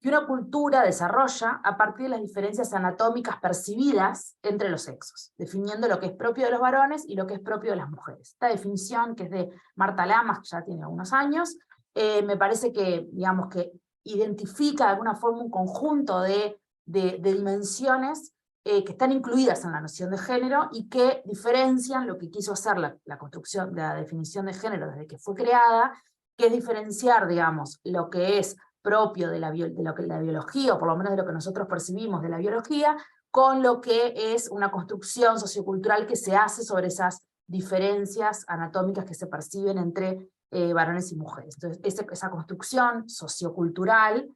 que una cultura desarrolla a partir de las diferencias anatómicas percibidas entre los sexos, definiendo lo que es propio de los varones y lo que es propio de las mujeres. Esta definición, que es de Marta Lamas, que ya tiene algunos años, me parece que, digamos, que identifica de alguna forma un conjunto de dimensiones que están incluidas en la noción de género y que diferencian lo que quiso hacer la construcción de la definición de género desde que fue creada, que es diferenciar, digamos, lo que es propio de la biología, o por lo menos de lo que nosotros percibimos de la biología, con lo que es una construcción sociocultural que se hace sobre esas diferencias anatómicas que se perciben entre varones y mujeres. Entonces, esa construcción sociocultural,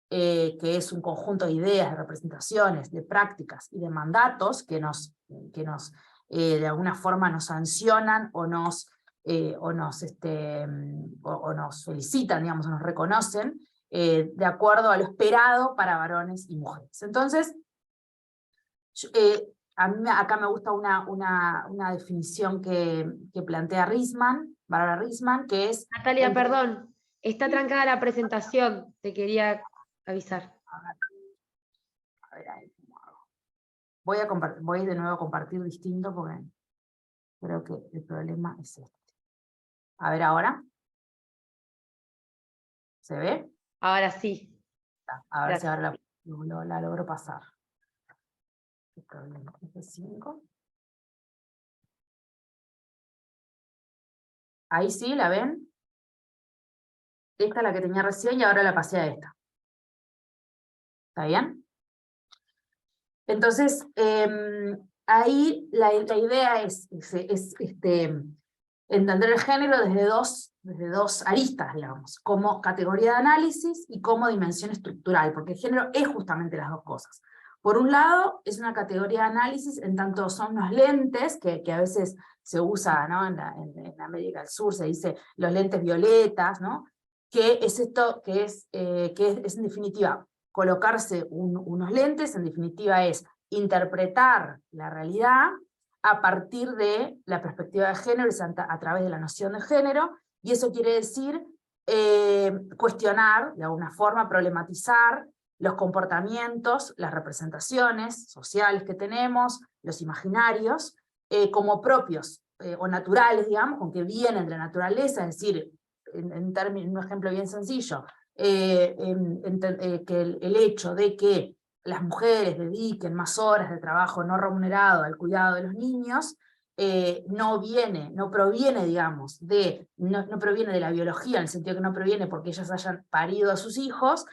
que es un conjunto de ideas, de representaciones, de prácticas y de mandatos que de alguna forma nos sancionan o nos felicitan, digamos, o nos reconocen, de acuerdo a lo esperado para varones y mujeres. Entonces, a mí acá me gusta una definición que plantea Bárbara Risman, que es... Natalia, perdón, está trancada la presentación, te quería avisar. A ver, ahí cómo hago. Voy de nuevo a compartir distinto porque creo que el problema es este. A ver ahora. ¿Se ve? Ahora sí. A ver Gracias. si ahora la logro pasar. ¿Qué problema? F5. Ahí sí, ¿la ven? Esta es la que tenía recién y ahora la pasé a esta. ¿Está bien? Entonces, ahí la idea es entender el género desde dos aristas, digamos, como categoría de análisis y como dimensión estructural, porque el género es justamente las dos cosas. Por un lado, es una categoría de análisis en tanto son unos lentes que a veces se usa, ¿no? en América del Sur se dice los lentes violetas, ¿no? Que es esto, que es en definitiva colocarse unos lentes, en definitiva es interpretar la realidad a partir de la perspectiva de género y a través de la noción de género, y eso quiere decir cuestionar, de alguna forma, problematizar los comportamientos, las representaciones sociales que tenemos, los imaginarios, como propios o naturales, digamos, con que vienen de la naturaleza, es decir, un ejemplo bien sencillo, que el hecho de que las mujeres dediquen más horas de trabajo no remunerado al cuidado de los niños, no proviene, digamos, no proviene de la biología, en el sentido que no proviene porque ellas hayan parido a sus hijos,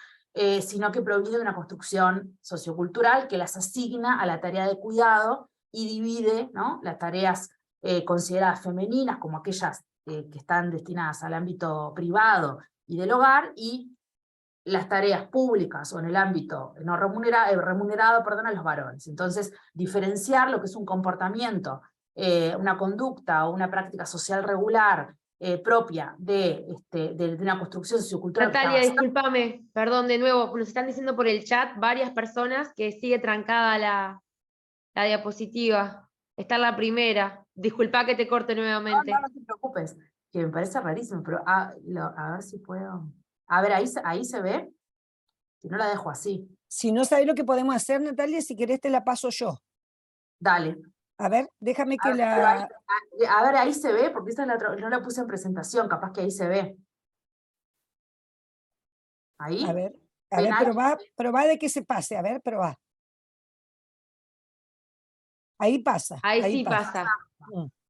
sino que proviene de una construcción sociocultural que las asigna a la tarea de cuidado y divide, ¿no?, las tareas consideradas femeninas, como aquellas que están destinadas al ámbito privado y del hogar, y las tareas públicas o en el ámbito no remunerado, a los varones. Entonces, diferenciar lo que es un comportamiento, una conducta o una práctica social regular propia de una construcción sociocultural. Natalia, discúlpame, perdón, de nuevo, nos están diciendo por el chat varias personas que sigue trancada la diapositiva. Está en la primera. Disculpa que te corte nuevamente. No te preocupes, que me parece rarísimo, pero a ver si puedo... A ver, ahí se ve. Si no la dejo así. Si no sabes lo que podemos hacer, Natalia, si querés te la paso yo. Dale. A ver, déjame que a ver, ahí se ve, porque esta no la puse en presentación, capaz que ahí se ve. Ahí. A ver, probá de que se pase, a ver, probá. Ahí pasa. Ahí sí pasa.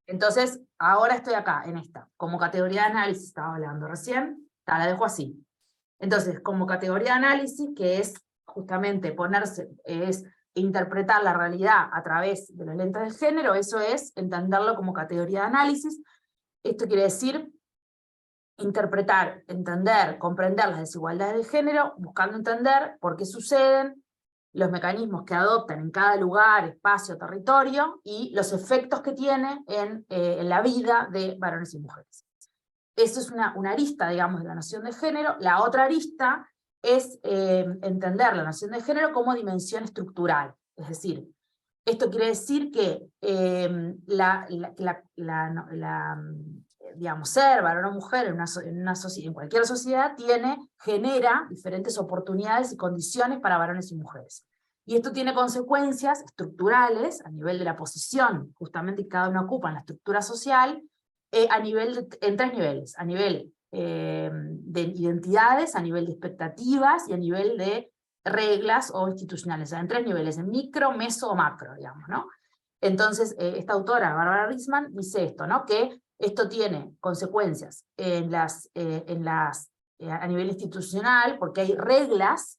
Entonces, ahora estoy acá, en esta. Como categoría de análisis, estaba hablando recién, la dejo así. Entonces, como categoría de análisis, que es justamente es interpretar la realidad a través de los lentes del género, eso es entenderlo como categoría de análisis. Esto quiere decir interpretar, entender, comprender las desigualdades de género, buscando entender por qué suceden, los mecanismos que adoptan en cada lugar, espacio, territorio, y los efectos que tiene en la vida de varones y mujeres. Eso es una arista, digamos, de la noción de género. La otra arista es entender la noción de género como dimensión estructural. Es decir, esto quiere decir que digamos, ser varón o mujer en cualquier sociedad genera diferentes oportunidades y condiciones para varones y mujeres. Y esto tiene consecuencias estructurales a nivel de la posición, justamente que cada uno ocupa en la estructura social, en tres niveles: a nivel de identidades, a nivel de expectativas y a nivel de reglas o institucionales. O sea, en tres niveles: en micro, meso o macro, digamos, ¿no? Entonces, esta autora, Barbara Riesman, dice esto, ¿no? Que esto tiene consecuencias a nivel institucional, porque hay reglas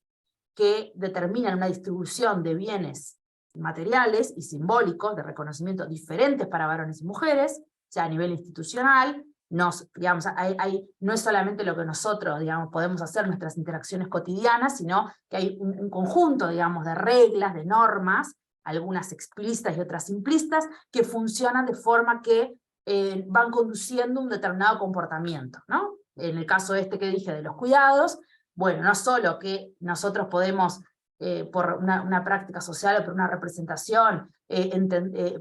que determinan una distribución de bienes materiales y simbólicos de reconocimiento diferentes para varones y mujeres, o sea, a nivel institucional. Digamos, no es solamente lo que nosotros, digamos, podemos hacer, nuestras interacciones cotidianas, sino que hay un conjunto, digamos, de reglas, de normas, algunas explícitas y otras implícitas, que funcionan de forma que van conduciendo un determinado comportamiento, ¿no? En el caso este que dije de los cuidados, bueno, no solo que nosotros podemos, por una práctica social o por una representación,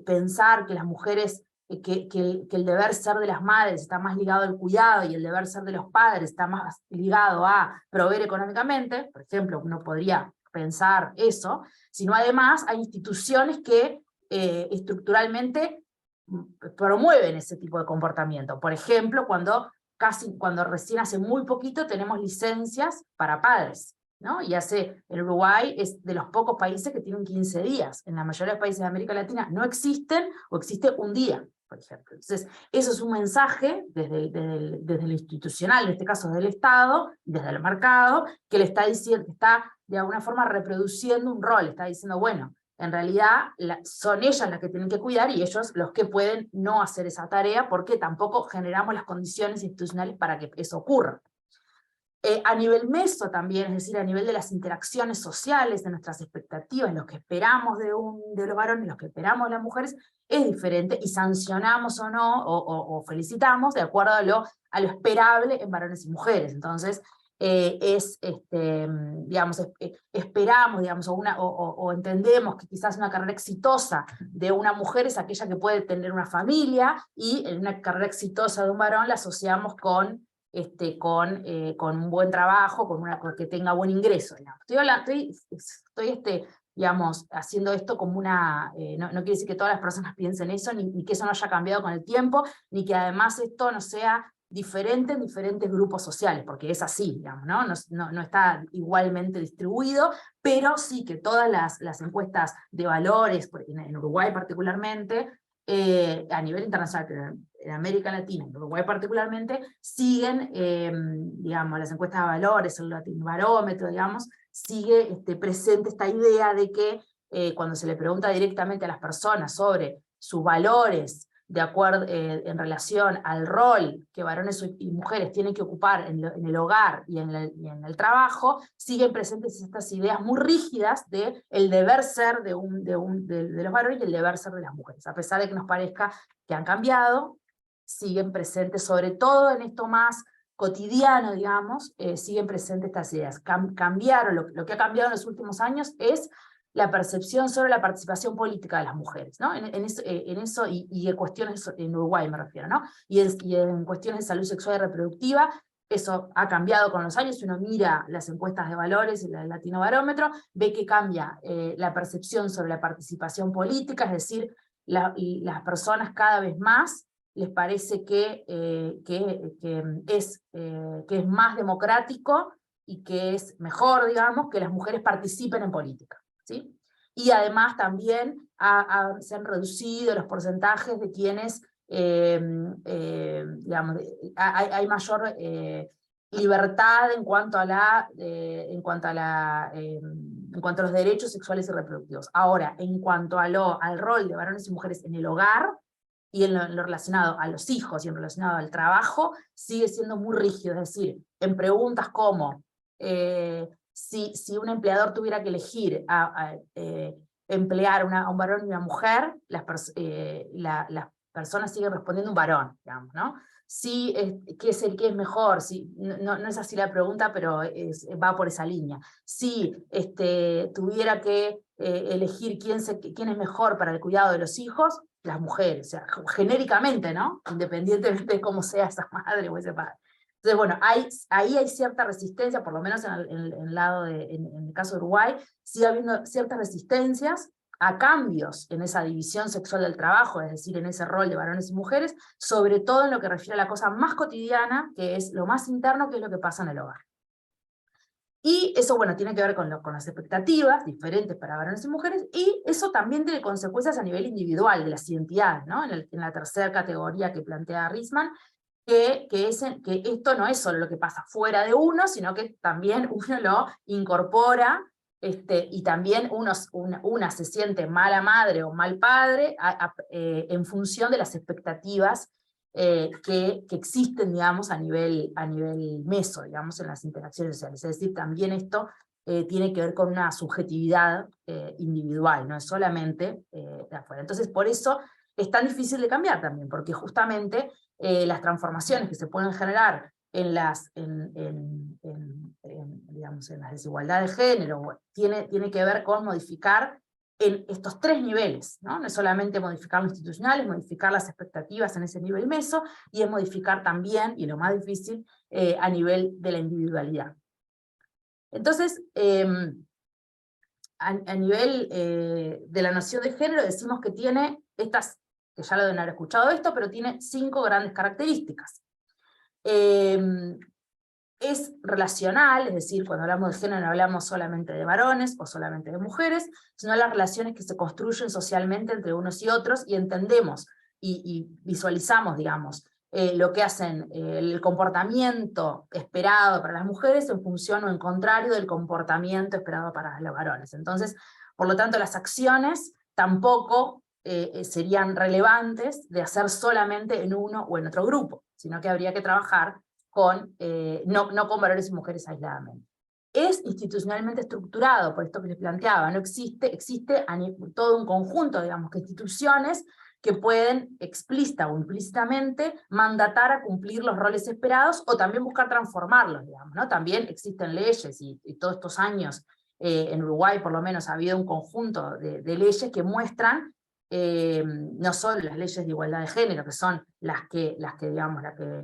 pensar que las mujeres, que el deber ser de las madres está más ligado al cuidado y el deber ser de los padres está más ligado a proveer económicamente, por ejemplo, uno podría pensar eso, sino además hay instituciones que estructuralmente promueven ese tipo de comportamiento. Por ejemplo, cuando recién hace muy poquito tenemos licencias para padres, ¿no? Y el Uruguay es de los pocos países que tienen 15 días. En la mayoría de los países de América Latina no existen, o existe un día, por ejemplo. Entonces, eso es un mensaje desde lo institucional, en este caso del Estado, desde el mercado, que le está diciendo, que está de alguna forma reproduciendo un rol, está diciendo, bueno, en realidad son ellas las que tienen que cuidar y ellos los que pueden no hacer esa tarea, porque tampoco generamos las condiciones institucionales para que eso ocurra. A nivel meso también, es decir, a nivel de las interacciones sociales, de nuestras expectativas, lo que esperamos de los varones, lo que esperamos de las mujeres, es diferente, y sancionamos o no, o felicitamos de acuerdo a lo esperable en varones y mujeres. Entonces, digamos, esperamos, digamos, o entendemos que quizás una carrera exitosa de una mujer es aquella que puede tener una familia, y en una carrera exitosa de un varón la asociamos con un buen trabajo, con que tenga buen ingreso. Estoy digamos, haciendo esto como una... no quiere decir que todas las personas piensen eso, ni que eso no haya cambiado con el tiempo, ni que además esto no sea diferente en diferentes grupos sociales, porque es así, digamos, ¿no? No está igualmente distribuido, pero sí que todas las encuestas de valores, en Uruguay particularmente, a nivel internacional, pero en América Latina, en Uruguay particularmente, siguen, digamos, las encuestas de valores, el Latinobarómetro, digamos, sigue presente esta idea de que cuando se le pregunta directamente a las personas sobre sus valores, de acuerdo, en relación al rol que varones y mujeres tienen que ocupar en el hogar y en el trabajo, siguen presentes estas ideas muy rígidas de el deber ser de los varones y el deber ser de las mujeres. A pesar de que nos parezca que han cambiado, siguen presentes, sobre todo en esto más cotidiano, digamos, siguen presentes estas ideas. Cambiaron, lo que ha cambiado en los últimos años es la percepción sobre la participación política de las mujeres, ¿no? En eso y en cuestiones, en Uruguay me refiero, ¿no? Y en cuestiones de salud sexual y reproductiva, eso ha cambiado con los años. Si uno mira las encuestas de valores y el Latinobarómetro, ve que cambia la percepción sobre la participación política, es decir, las personas cada vez más les parece que es más democrático y que es mejor, digamos, que las mujeres participen en política. ¿Sí? Y además también se han reducido los porcentajes de quienes, digamos, hay mayor libertad en cuanto a los derechos sexuales y reproductivos. Ahora, en cuanto al rol de varones y mujeres en el hogar, y en lo relacionado a los hijos y en lo relacionado al trabajo, sigue siendo muy rígido. Es decir, en preguntas como si un empleador tuviera que elegir emplear a un varón y una mujer, personas siguen respondiendo un varón, digamos, ¿no? Sí, ¿qué es mejor? Sí, no es así la pregunta, pero va por esa línea. Si tuviera que elegir quién es mejor para el cuidado de los hijos, las mujeres, o sea, genéricamente, ¿no? Independientemente de cómo sea esa madre o ese padre. Entonces, bueno, ahí hay cierta resistencia, por lo menos en el caso de Uruguay, sigue habiendo ciertas resistencias a cambios en esa división sexual del trabajo, es decir, en ese rol de varones y mujeres, sobre todo en lo que refiere a la cosa más cotidiana, que es lo más interno, que es lo que pasa en el hogar. Y eso, bueno, tiene que ver con las expectativas diferentes para varones y mujeres, y eso también tiene consecuencias a nivel individual, de las identidades, ¿no? En la tercera categoría que plantea Risman, que esto no es solo lo que pasa fuera de uno, sino que también uno lo incorpora, y también una se siente mala madre o mal padre en función de las expectativas que existen, digamos, a nivel meso, digamos, en las interacciones sociales. Es decir, también esto tiene que ver con una subjetividad individual, no es solamente de afuera. Entonces, por eso es tan difícil de cambiar también, porque justamente las transformaciones que se pueden generar digamos, en las desigualdades de género, tiene que ver con modificar en estos tres niveles, ¿no? No es solamente modificar lo institucional, es modificar las expectativas en ese nivel meso, y es modificar también, y lo más difícil, a nivel de la individualidad. Entonces, a nivel de la noción de género, decimos que tiene estas, que ya lo deben haber escuchado esto, pero tiene 5 grandes características. Es relacional, es decir, cuando hablamos de género no hablamos solamente de varones o solamente de mujeres, sino las relaciones que se construyen socialmente entre unos y otros, y entendemos y visualizamos, digamos, lo que hacen, el comportamiento esperado para las mujeres en función o en contrario del comportamiento esperado para los varones. Entonces, por lo tanto, las acciones tampoco serían relevantes de hacer solamente en uno o en otro grupo, sino que habría que trabajar no con varones y mujeres aisladamente. Es institucionalmente estructurado, por esto que les planteaba, no existe todo un conjunto, digamos, de instituciones que pueden explícita o implícitamente mandatar a cumplir los roles esperados, o también buscar transformarlos, digamos, ¿no? También existen leyes, y todos estos años en Uruguay por lo menos ha habido un conjunto de leyes que muestran no solo las leyes de igualdad de género, que son las que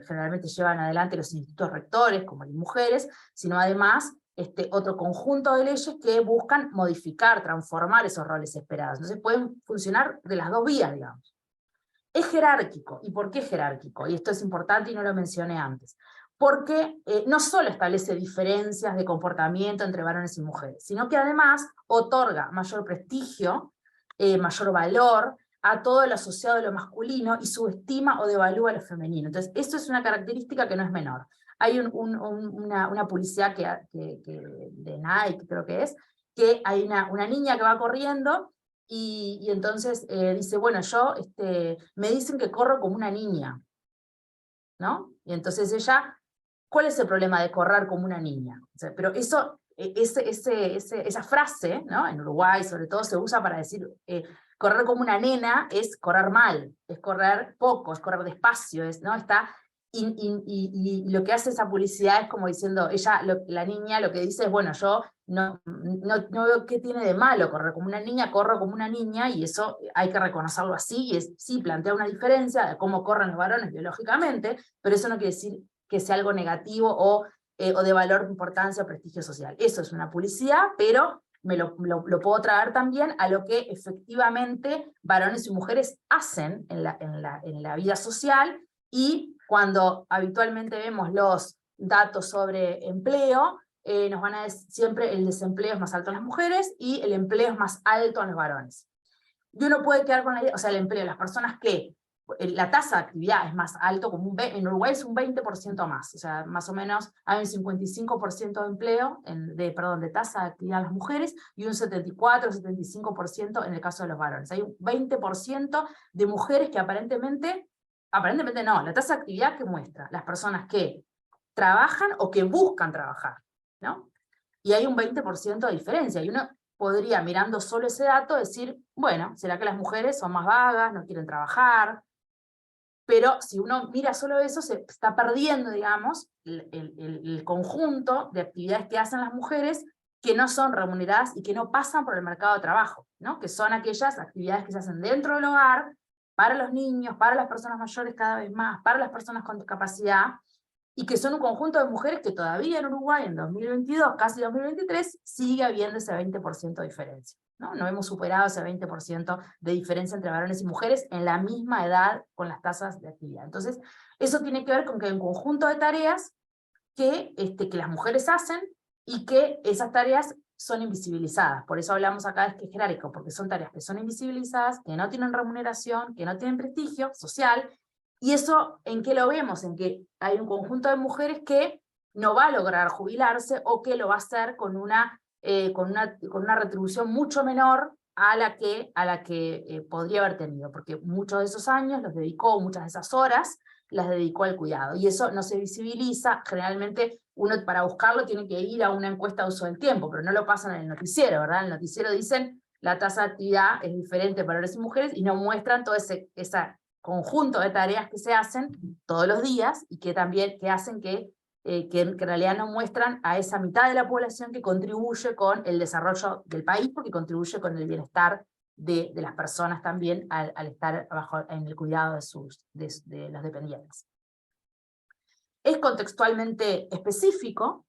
generalmente llevan adelante los institutos rectores, como las mujeres, sino además otro conjunto de leyes que buscan modificar, transformar esos roles esperados. Entonces pueden funcionar de las dos vías, digamos. Es jerárquico. ¿Y por qué jerárquico? Y esto es importante y no lo mencioné antes. Porque no solo establece diferencias de comportamiento entre varones y mujeres, sino que además otorga mayor prestigio, mayor valor a todo lo asociado a lo masculino, y subestima o devalúa lo femenino. Entonces, esto es una característica que no es menor. Hay una publicidad de Nike, creo que es, que hay una niña que va corriendo, y entonces dice, bueno, me dicen que corro como una niña, ¿no? Y entonces ella, ¿cuál es el problema de correr como una niña? O sea, pero eso, esa frase, ¿no? En Uruguay sobre todo se usa para decir, correr como una nena es correr mal, es correr poco, es correr despacio, ¿no? Y lo que hace esa publicidad es como diciendo, la niña lo que dice es, bueno, yo no veo qué tiene de malo correr como una niña, corro como una niña, y eso hay que reconocerlo así, y sí plantea una diferencia de cómo corren los varones biológicamente, pero eso no quiere decir que sea algo negativo o de valor, importancia o prestigio social. Eso es una publicidad, pero lo puedo traer también a lo que efectivamente varones y mujeres hacen en la vida social, y cuando habitualmente vemos los datos sobre empleo, nos van a decir siempre el desempleo es más alto en las mujeres y el empleo es más alto en los varones. Y uno puede quedar con la idea, o sea, el empleo, las personas que la tasa de actividad es más alto, en Uruguay es un 20% más, o sea, más o menos hay un 55% de empleo, de tasa de actividad en las mujeres, y un 74-75% en el caso de los varones. Hay un 20% de mujeres que aparentemente no, la tasa de actividad que muestra las personas que trabajan o que buscan trabajar, ¿no? Y hay un 20% de diferencia, y uno podría, mirando solo ese dato, decir, bueno, ¿será que las mujeres son más vagas, no quieren trabajar? pero si uno mira solo eso, se está perdiendo, digamos, el conjunto de actividades que hacen las mujeres que no son remuneradas y que no pasan por el mercado de trabajo, ¿no? Que son aquellas actividades que se hacen dentro del hogar, para los niños, para las personas mayores cada vez más, para las personas con discapacidad, y que son un conjunto de mujeres que todavía en Uruguay, en 2022, casi 2023, sigue habiendo ese 20% de diferencia. ¿No? No hemos superado ese 20% de diferencia entre varones y mujeres en la misma edad con las tasas de actividad. Entonces, eso tiene que ver con que hay un conjunto de tareas que las mujeres hacen y que esas tareas son invisibilizadas. Por eso hablamos acá de que es jerárquico, porque son tareas que son invisibilizadas, que no tienen remuneración, que no tienen prestigio social. ¿Y eso en qué lo vemos? En que hay un conjunto de mujeres que no va a lograr jubilarse o que lo va a hacer con una retribución mucho menor a la que podría haber tenido, porque muchos de esos años los dedicó, muchas de esas horas, las dedicó al cuidado, y eso no se visibiliza. Generalmente uno para buscarlo tiene que ir a una encuesta de uso del tiempo, pero no lo pasan en el noticiero, ¿verdad? En el noticiero dicen la tasa de actividad es diferente para hombres y mujeres, y no muestran todo ese conjunto de tareas que se hacen todos los días, y que también hacen que en realidad no muestran a esa mitad de la población que contribuye con el desarrollo del país, porque contribuye con el bienestar de las personas también al estar en el cuidado de los dependientes. Es contextualmente específico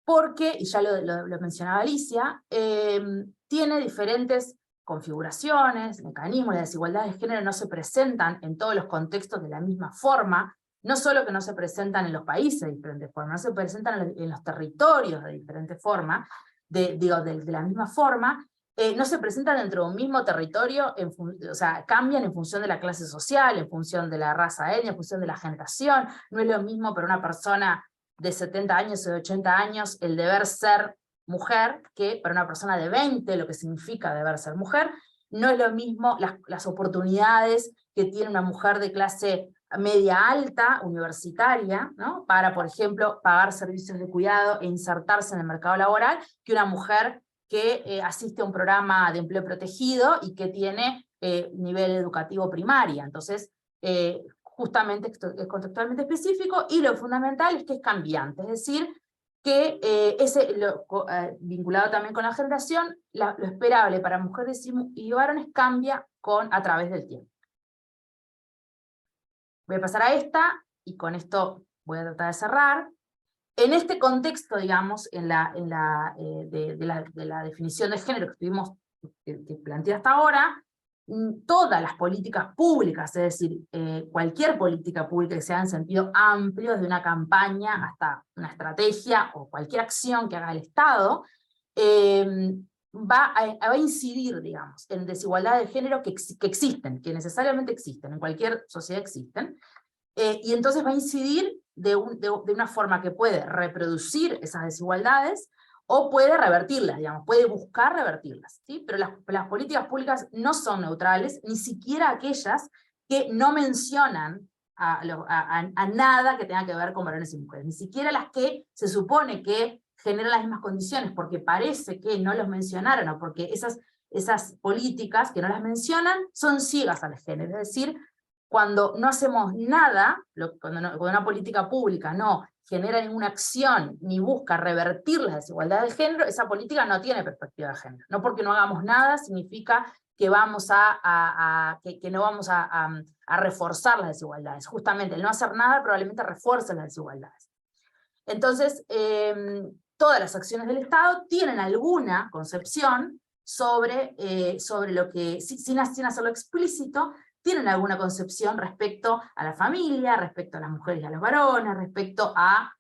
porque, y ya lo mencionaba Alicia, tiene diferentes configuraciones, mecanismos. Las desigualdades de género no se presentan en todos los contextos de la misma forma, no solo que no se presentan en los países de diferentes formas, no se presentan en los territorios de diferentes formas, de la misma forma, no se presentan dentro de un mismo territorio, o sea, cambian en función de la clase social, en función de la raza étnica, en función de la generación. No es lo mismo para una persona de 70 años o de 80 años el deber ser mujer que para una persona de 20, lo que significa deber ser mujer. No es lo mismo las oportunidades que tiene una mujer de clase media alta, universitaria, ¿no? Para, por ejemplo, pagar servicios de cuidado e insertarse en el mercado laboral, que una mujer que asiste a un programa de empleo protegido y que tiene nivel educativo primaria. Entonces, justamente esto es contextualmente específico, y lo fundamental es que es cambiante, es decir, que vinculado también con la generación, lo esperable para mujeres y varones cambia a través del tiempo. Voy a pasar a esta, y con esto voy a tratar de cerrar. En este contexto, digamos, de la definición de género que planteé hasta ahora, todas las políticas públicas, es decir, cualquier política pública que sea en sentido amplio, desde una campaña hasta una estrategia o cualquier acción que haga el Estado, va a incidir, digamos, en desigualdades de género que existen, que necesariamente existen, en cualquier sociedad existen, y entonces va a incidir de una forma que puede reproducir esas desigualdades, o puede revertirlas, digamos, puede buscar revertirlas, ¿sí? Pero las políticas públicas no son neutrales, ni siquiera aquellas que no mencionan a nada que tenga que ver con varones y mujeres, ni siquiera las que se supone que generan las mismas condiciones, porque parece que no los mencionaron, o porque esas políticas que no las mencionan son ciegas al género, es decir, cuando no hacemos nada, cuando una política pública no genera ninguna acción, ni busca revertir las desigualdades de género, esa política no tiene perspectiva de género. No porque no hagamos nada significa que no vamos a reforzar las desigualdades. Justamente, el no hacer nada probablemente refuerce las desigualdades. Entonces, todas las acciones del Estado tienen alguna concepción sobre lo que, sin hacerlo explícito, tienen alguna concepción respecto a la familia, respecto a las mujeres y a los varones, respecto a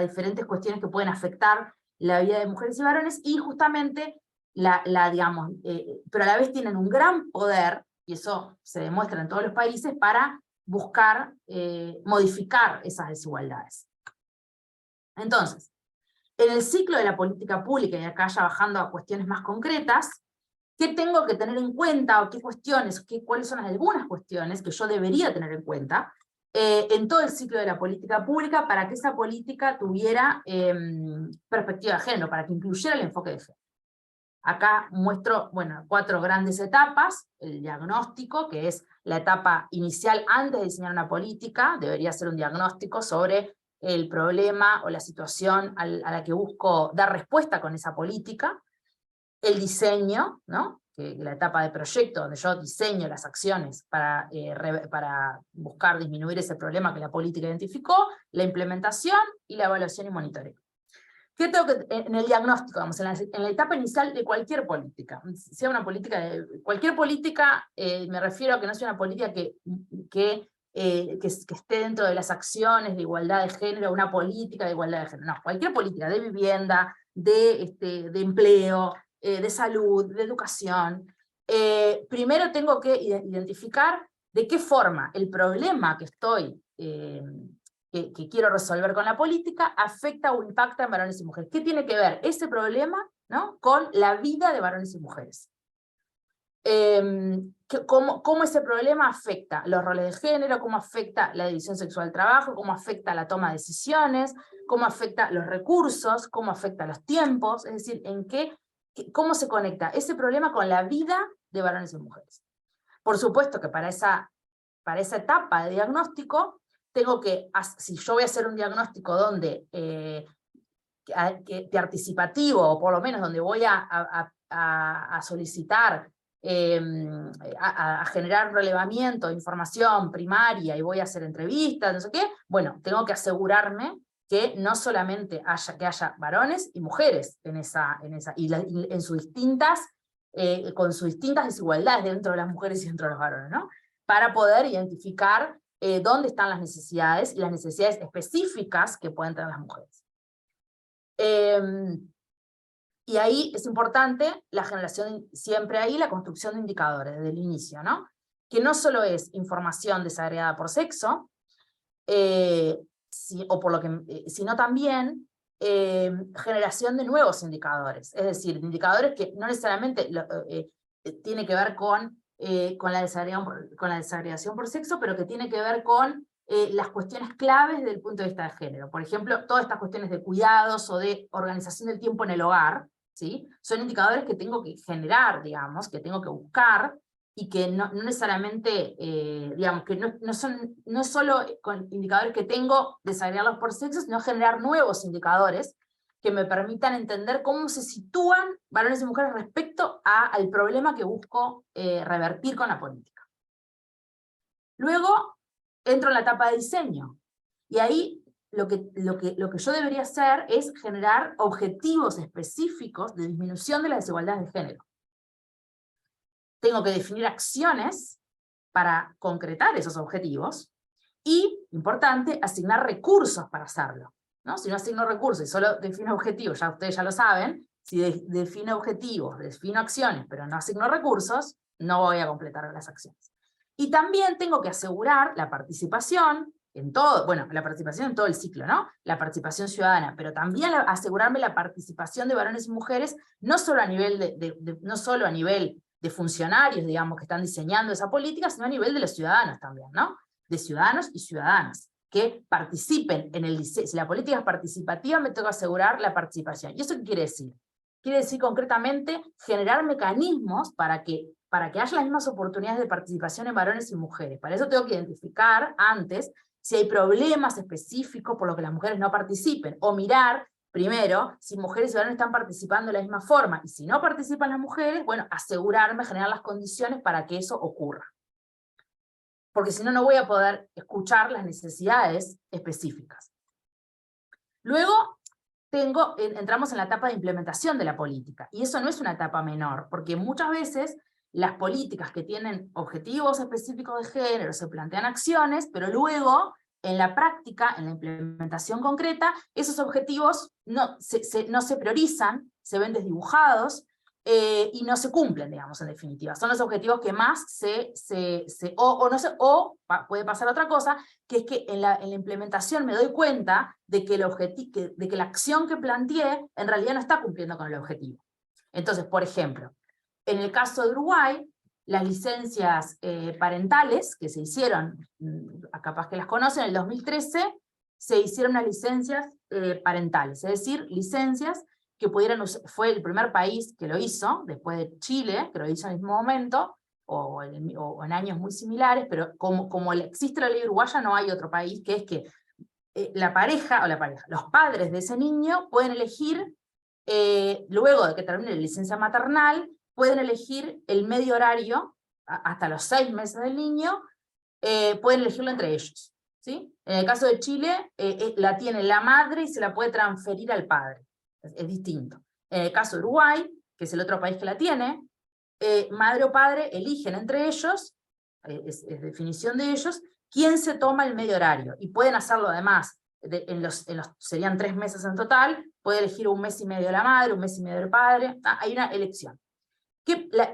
diferentes cuestiones que pueden afectar la vida de mujeres y varones, y justamente, pero a la vez tienen un gran poder, y eso se demuestra en todos los países, para buscar modificar esas desigualdades. Entonces, en el ciclo de la política pública, y acá ya bajando a cuestiones más concretas, ¿qué tengo que tener en cuenta, o qué cuestiones, cuáles son algunas cuestiones que yo debería tener en cuenta en todo el ciclo de la política pública para que esa política tuviera perspectiva de género, para que incluyera el enfoque de género? Acá muestro, bueno, 4 grandes etapas: el diagnóstico, que es la etapa inicial antes de diseñar una política, debería ser un diagnóstico sobre el problema o la situación a la que busco dar respuesta con esa política. El diseño, ¿no? La etapa de proyecto, donde yo diseño las acciones para buscar disminuir ese problema que la política identificó, la implementación y la evaluación y monitoreo. ¿Qué tengo que, en el diagnóstico, vamos, en la etapa inicial de cualquier política, sea una política, cualquier política, me refiero a que no sea una política que esté dentro de las acciones de igualdad de género, una política de igualdad de género, no, cualquier política de vivienda, de empleo, de salud, de educación. Primero tengo que identificar de qué forma el problema que que quiero resolver con la política afecta o impacta en varones y mujeres. ¿Qué tiene que ver ese problema, ¿no?, con la vida de varones y mujeres? Cómo ese problema afecta los roles de género, cómo afecta la división sexual del trabajo, cómo afecta la toma de decisiones, cómo afecta los recursos, cómo afecta los tiempos, es decir, cómo se conecta ese problema con la vida de varones y mujeres. Por supuesto que para esa etapa de diagnóstico, tengo que, si yo voy a hacer un diagnóstico donde participativo, o por lo menos donde voy a solicitar, a generar relevamiento, información primaria, y voy a hacer entrevistas, no sé qué, bueno, tengo que asegurarme que no solamente haya varones y mujeres en sus distintas, con sus distintas desigualdades dentro de las mujeres y dentro de los varones, ¿no? Para poder identificar dónde están las necesidades, y las necesidades específicas que pueden tener las mujeres. Y ahí es importante la generación, siempre ahí la construcción de indicadores desde el inicio, ¿no? Que no solo es información desagregada por sexo, sino también generación de nuevos indicadores, es decir, indicadores que no necesariamente tiene que ver con la desagregación por sexo, pero que tiene que ver con las cuestiones claves desde el punto de vista de género. Por ejemplo, todas estas cuestiones de cuidados o de organización del tiempo en el hogar, ¿sí?, son indicadores que tengo que generar, digamos, que tengo que buscar, y que no necesariamente, digamos, que no es solo con indicadores que tengo desagregados por sexo, sino generar nuevos indicadores que me permitan entender cómo se sitúan varones y mujeres respecto al problema que busco revertir con la política. Luego entro en la etapa de diseño, y ahí lo que yo debería hacer es generar objetivos específicos de disminución de la desigualdad de género. Tengo que definir acciones para concretar esos objetivos, y, importante, asignar recursos para hacerlo, ¿no? Si no asigno recursos y solo defino objetivos, ya ustedes ya lo saben, si defino objetivos, defino acciones, pero no asigno recursos, no voy a completar las acciones. Y también tengo que asegurar la participación en todo, bueno, la participación en todo el ciclo, ¿no? La participación ciudadana, pero también asegurarme la participación de varones y mujeres, no solo a nivel de funcionarios, digamos, que están diseñando esa política, sino a nivel de los ciudadanos también, ¿no? De ciudadanos y ciudadanas, que participen en el diseño. Si la política es participativa, me tengo que asegurar la participación. ¿Y eso qué quiere decir? Quiere decir concretamente generar mecanismos para que haya las mismas oportunidades de participación en varones y mujeres. Para eso tengo que identificar antes si hay problemas específicos por los que las mujeres no participen, o mirar primero si mujeres y varones están participando de la misma forma, y si no participan las mujeres, bueno, asegurarme, generar las condiciones para que eso ocurra. Porque si no, no voy a poder escuchar las necesidades específicas. Luego entramos en la etapa de implementación de la política, y eso no es una etapa menor, porque muchas veces las políticas que tienen objetivos específicos de género se plantean acciones, pero luego en la práctica, en la implementación concreta, esos objetivos no se priorizan, se ven desdibujados, y no se cumplen, digamos, en definitiva. Son los objetivos que más puede pasar otra cosa, que es que en la implementación me doy cuenta de que la acción que planteé en realidad no está cumpliendo con el objetivo. Entonces, por ejemplo, en el caso de Uruguay, las licencias parentales que se hicieron, capaz que las conocen, en el 2013 se hicieron las licencias parentales, es decir, licencias que pudieran usar, fue el primer país que lo hizo, después de Chile, que lo hizo en el mismo momento, o en años muy similares, pero como existe la ley uruguaya, no hay otro país, que es que los padres de ese niño pueden elegir, luego de que termine la licencia maternal, pueden elegir el medio horario, hasta los 6 meses del niño, pueden elegirlo entre ellos, ¿sí? En el caso de Chile, la tiene la madre y se la puede transferir al padre, es distinto. En el caso de Uruguay, que es el otro país que la tiene, madre o padre eligen entre ellos, es definición de ellos, quién se toma el medio horario, y pueden hacerlo además, serían 3 meses en total, puede elegir 1 mes y medio la madre, 1 mes y medio el padre, hay una elección.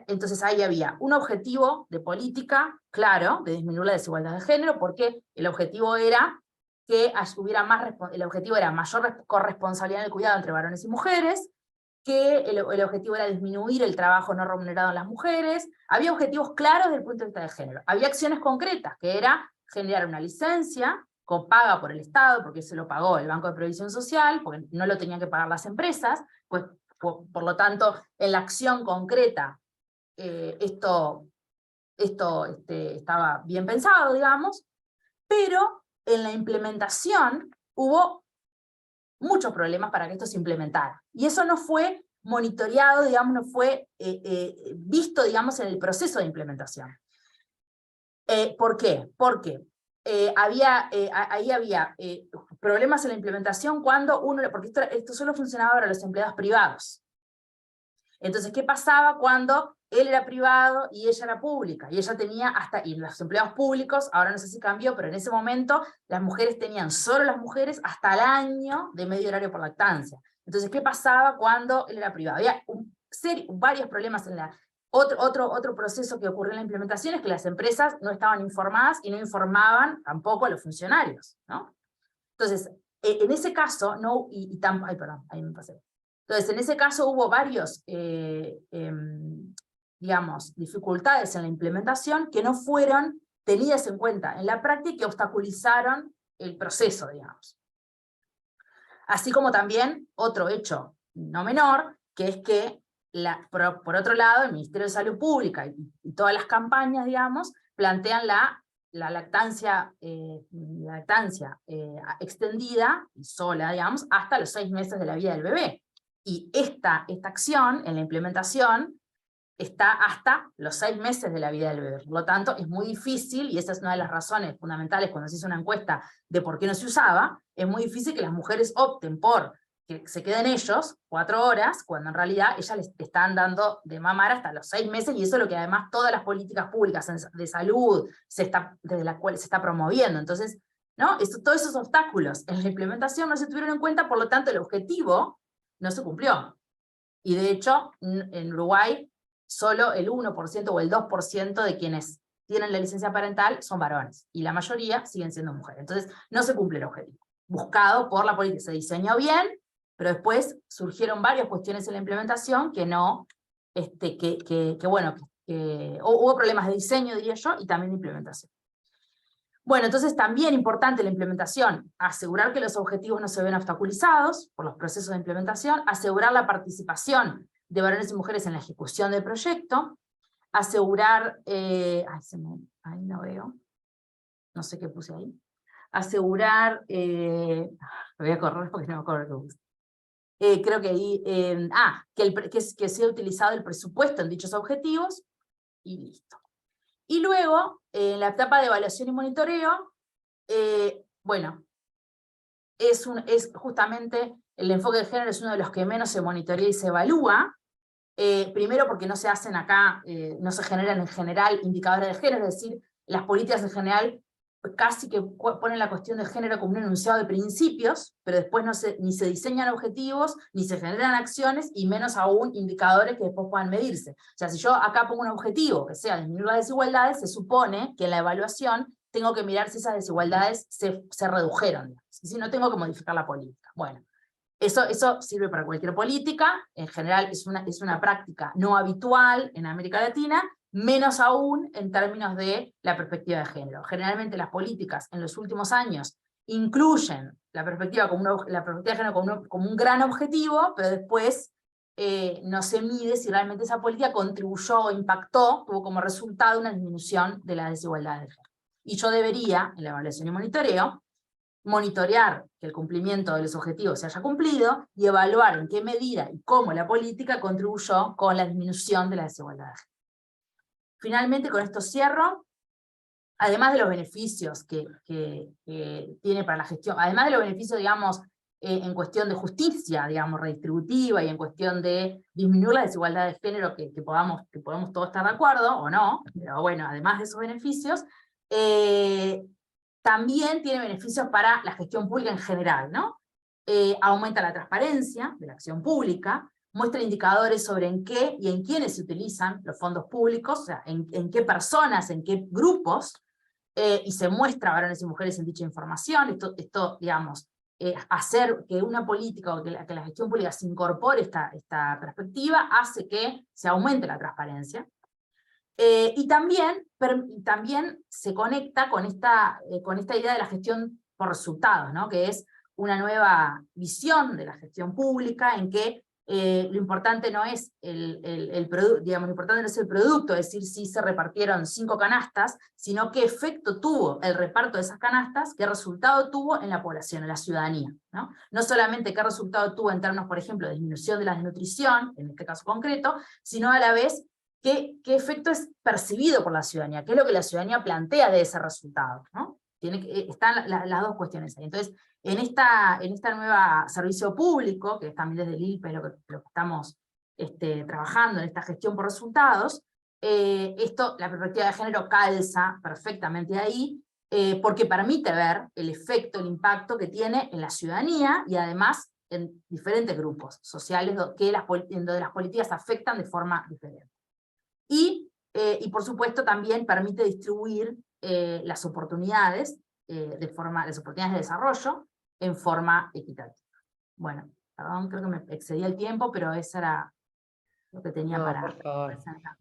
Entonces ahí había un objetivo de política, claro, de disminuir la desigualdad de género, porque el objetivo era que hubiera mayor corresponsabilidad en el cuidado entre varones y mujeres, que el objetivo era disminuir el trabajo no remunerado en las mujeres. Había objetivos claros desde el punto de vista de género. Había acciones concretas, que era generar una licencia con paga por el Estado, porque se lo pagó el Banco de Previsión Social, porque no lo tenían que pagar las empresas, pues por lo tanto, en la acción concreta, esto estaba bien pensado, digamos, pero en la implementación hubo muchos problemas para que esto se implementara. Y eso no fue monitoreado, digamos, no fue visto, digamos, en el proceso de implementación. ¿Por qué? Porque ahí había problemas en la implementación porque esto solo funcionaba para los empleados privados. Entonces, ¿qué pasaba cuando él era privado y ella era pública? Y ella tenía y los empleados públicos, ahora no sé si cambió, pero en ese momento solo las mujeres, hasta el año de medio horario por lactancia. Entonces, ¿qué pasaba cuando él era privado? Había varios problemas en otro proceso que ocurrió en la implementación, es que las empresas no estaban informadas y no informaban tampoco a los funcionarios, ¿no? Entonces, en ese caso, ay, perdón, ahí me pasé. Entonces, en ese caso hubo varios, digamos, dificultades en la implementación que no fueron tenidas en cuenta en la práctica y que obstaculizaron el proceso, digamos. Así como también otro hecho no menor, que es que, por otro lado, el Ministerio de Salud Pública y todas las campañas, digamos, plantean la lactancia extendida y sola, digamos, hasta los 6 meses de la vida del bebé. Y esta acción, en la implementación, está hasta los 6 meses de la vida del bebé. Por lo tanto, es muy difícil, y esa es una de las razones fundamentales cuando se hizo una encuesta de por qué no se usaba, es muy difícil que las mujeres opten por que se queden ellos 4 horas, cuando en realidad ellas les están dando de mamar hasta los 6 meses, y eso es lo que además todas las políticas públicas de salud desde las cuales se está promoviendo. Entonces, ¿no? Todos esos obstáculos en la implementación no se tuvieron en cuenta, por lo tanto el objetivo no se cumplió. Y de hecho, en Uruguay, solo el 1% o el 2% de quienes tienen la licencia parental son varones, y la mayoría siguen siendo mujeres. Entonces, no se cumple el objetivo buscado por la política. Se diseñó bien, pero después surgieron varias cuestiones en la implementación que no, hubo problemas de diseño, diría yo, y también de implementación. Bueno, entonces también importante la implementación, asegurar que los objetivos no se ven obstaculizados por los procesos de implementación, asegurar la participación de varones y mujeres en la ejecución del proyecto, asegurar, ahí no veo, no sé qué puse ahí, asegurar, me voy a correr porque no me acuerdo qué puse. Creo que ahí, que sea utilizado el presupuesto en dichos objetivos, y listo. Y luego, en la etapa de evaluación y monitoreo, bueno, es justamente el enfoque de género es uno de los que menos se monitorea y se evalúa, primero porque no se hacen acá, no se generan en general indicadores de género, es decir, las políticas en general casi que ponen la cuestión de género como un enunciado de principios, pero después ni se diseñan objetivos, ni se generan acciones, y menos aún indicadores que después puedan medirse. O sea, si yo acá pongo un objetivo que sea disminuir las desigualdades, se supone que en la evaluación tengo que mirar si esas desigualdades se redujeron, y si no, tengo que modificar la política. Bueno, eso sirve para cualquier política, en general es una práctica no habitual en América Latina, menos aún en términos de la perspectiva de género. Generalmente las políticas en los últimos años incluyen la perspectiva, la perspectiva de género como un gran objetivo, pero después no se mide si realmente esa política contribuyó o impactó, tuvo como resultado una disminución de la desigualdad de género. Y yo debería, en la evaluación y monitoreo, monitorear que el cumplimiento de los objetivos se haya cumplido y evaluar en qué medida y cómo la política contribuyó con la disminución de la desigualdad de género. Finalmente, con esto cierro. Además de los beneficios que tiene para la gestión, además de los beneficios, digamos, en cuestión de justicia, digamos, redistributiva, y en cuestión de disminuir la desigualdad de género, que podemos todos estar de acuerdo, o no, pero bueno, además de esos beneficios, también tiene beneficios para la gestión pública en general, ¿no? Aumenta la transparencia de la acción pública, muestra indicadores sobre en qué y en quiénes se utilizan los fondos públicos, o sea, en qué personas, en qué grupos, y se muestra varones y mujeres en dicha información. Esto digamos, hacer que una política o que la gestión pública se incorpore esta perspectiva hace que se aumente la transparencia. Y también se conecta con esta idea de la gestión por resultados, ¿no? Que es una nueva visión de la gestión pública en que lo importante no es el producto, digamos, lo importante no es el producto, es decir, si se repartieron 5 canastas, sino qué efecto tuvo el reparto de esas canastas, qué resultado tuvo en la población, en la ciudadanía, ¿no? No solamente qué resultado tuvo en términos, por ejemplo, de disminución de la desnutrición, en este caso concreto, sino a la vez qué efecto es percibido por la ciudadanía, qué es lo que la ciudadanía plantea de ese resultado, ¿no? Están las dos cuestiones ahí. Entonces, en esta nueva servicio público, que es también desde el ILPE lo que estamos trabajando en esta gestión por resultados, la perspectiva de género calza perfectamente ahí, porque permite ver el efecto, el impacto que tiene en la ciudadanía, y además en diferentes grupos sociales donde las políticas afectan de forma diferente. Y por supuesto también permite distribuir las oportunidades de desarrollo en forma equitativa. Bueno, perdón, creo que me excedí el tiempo, pero eso era lo que tenía para presentar.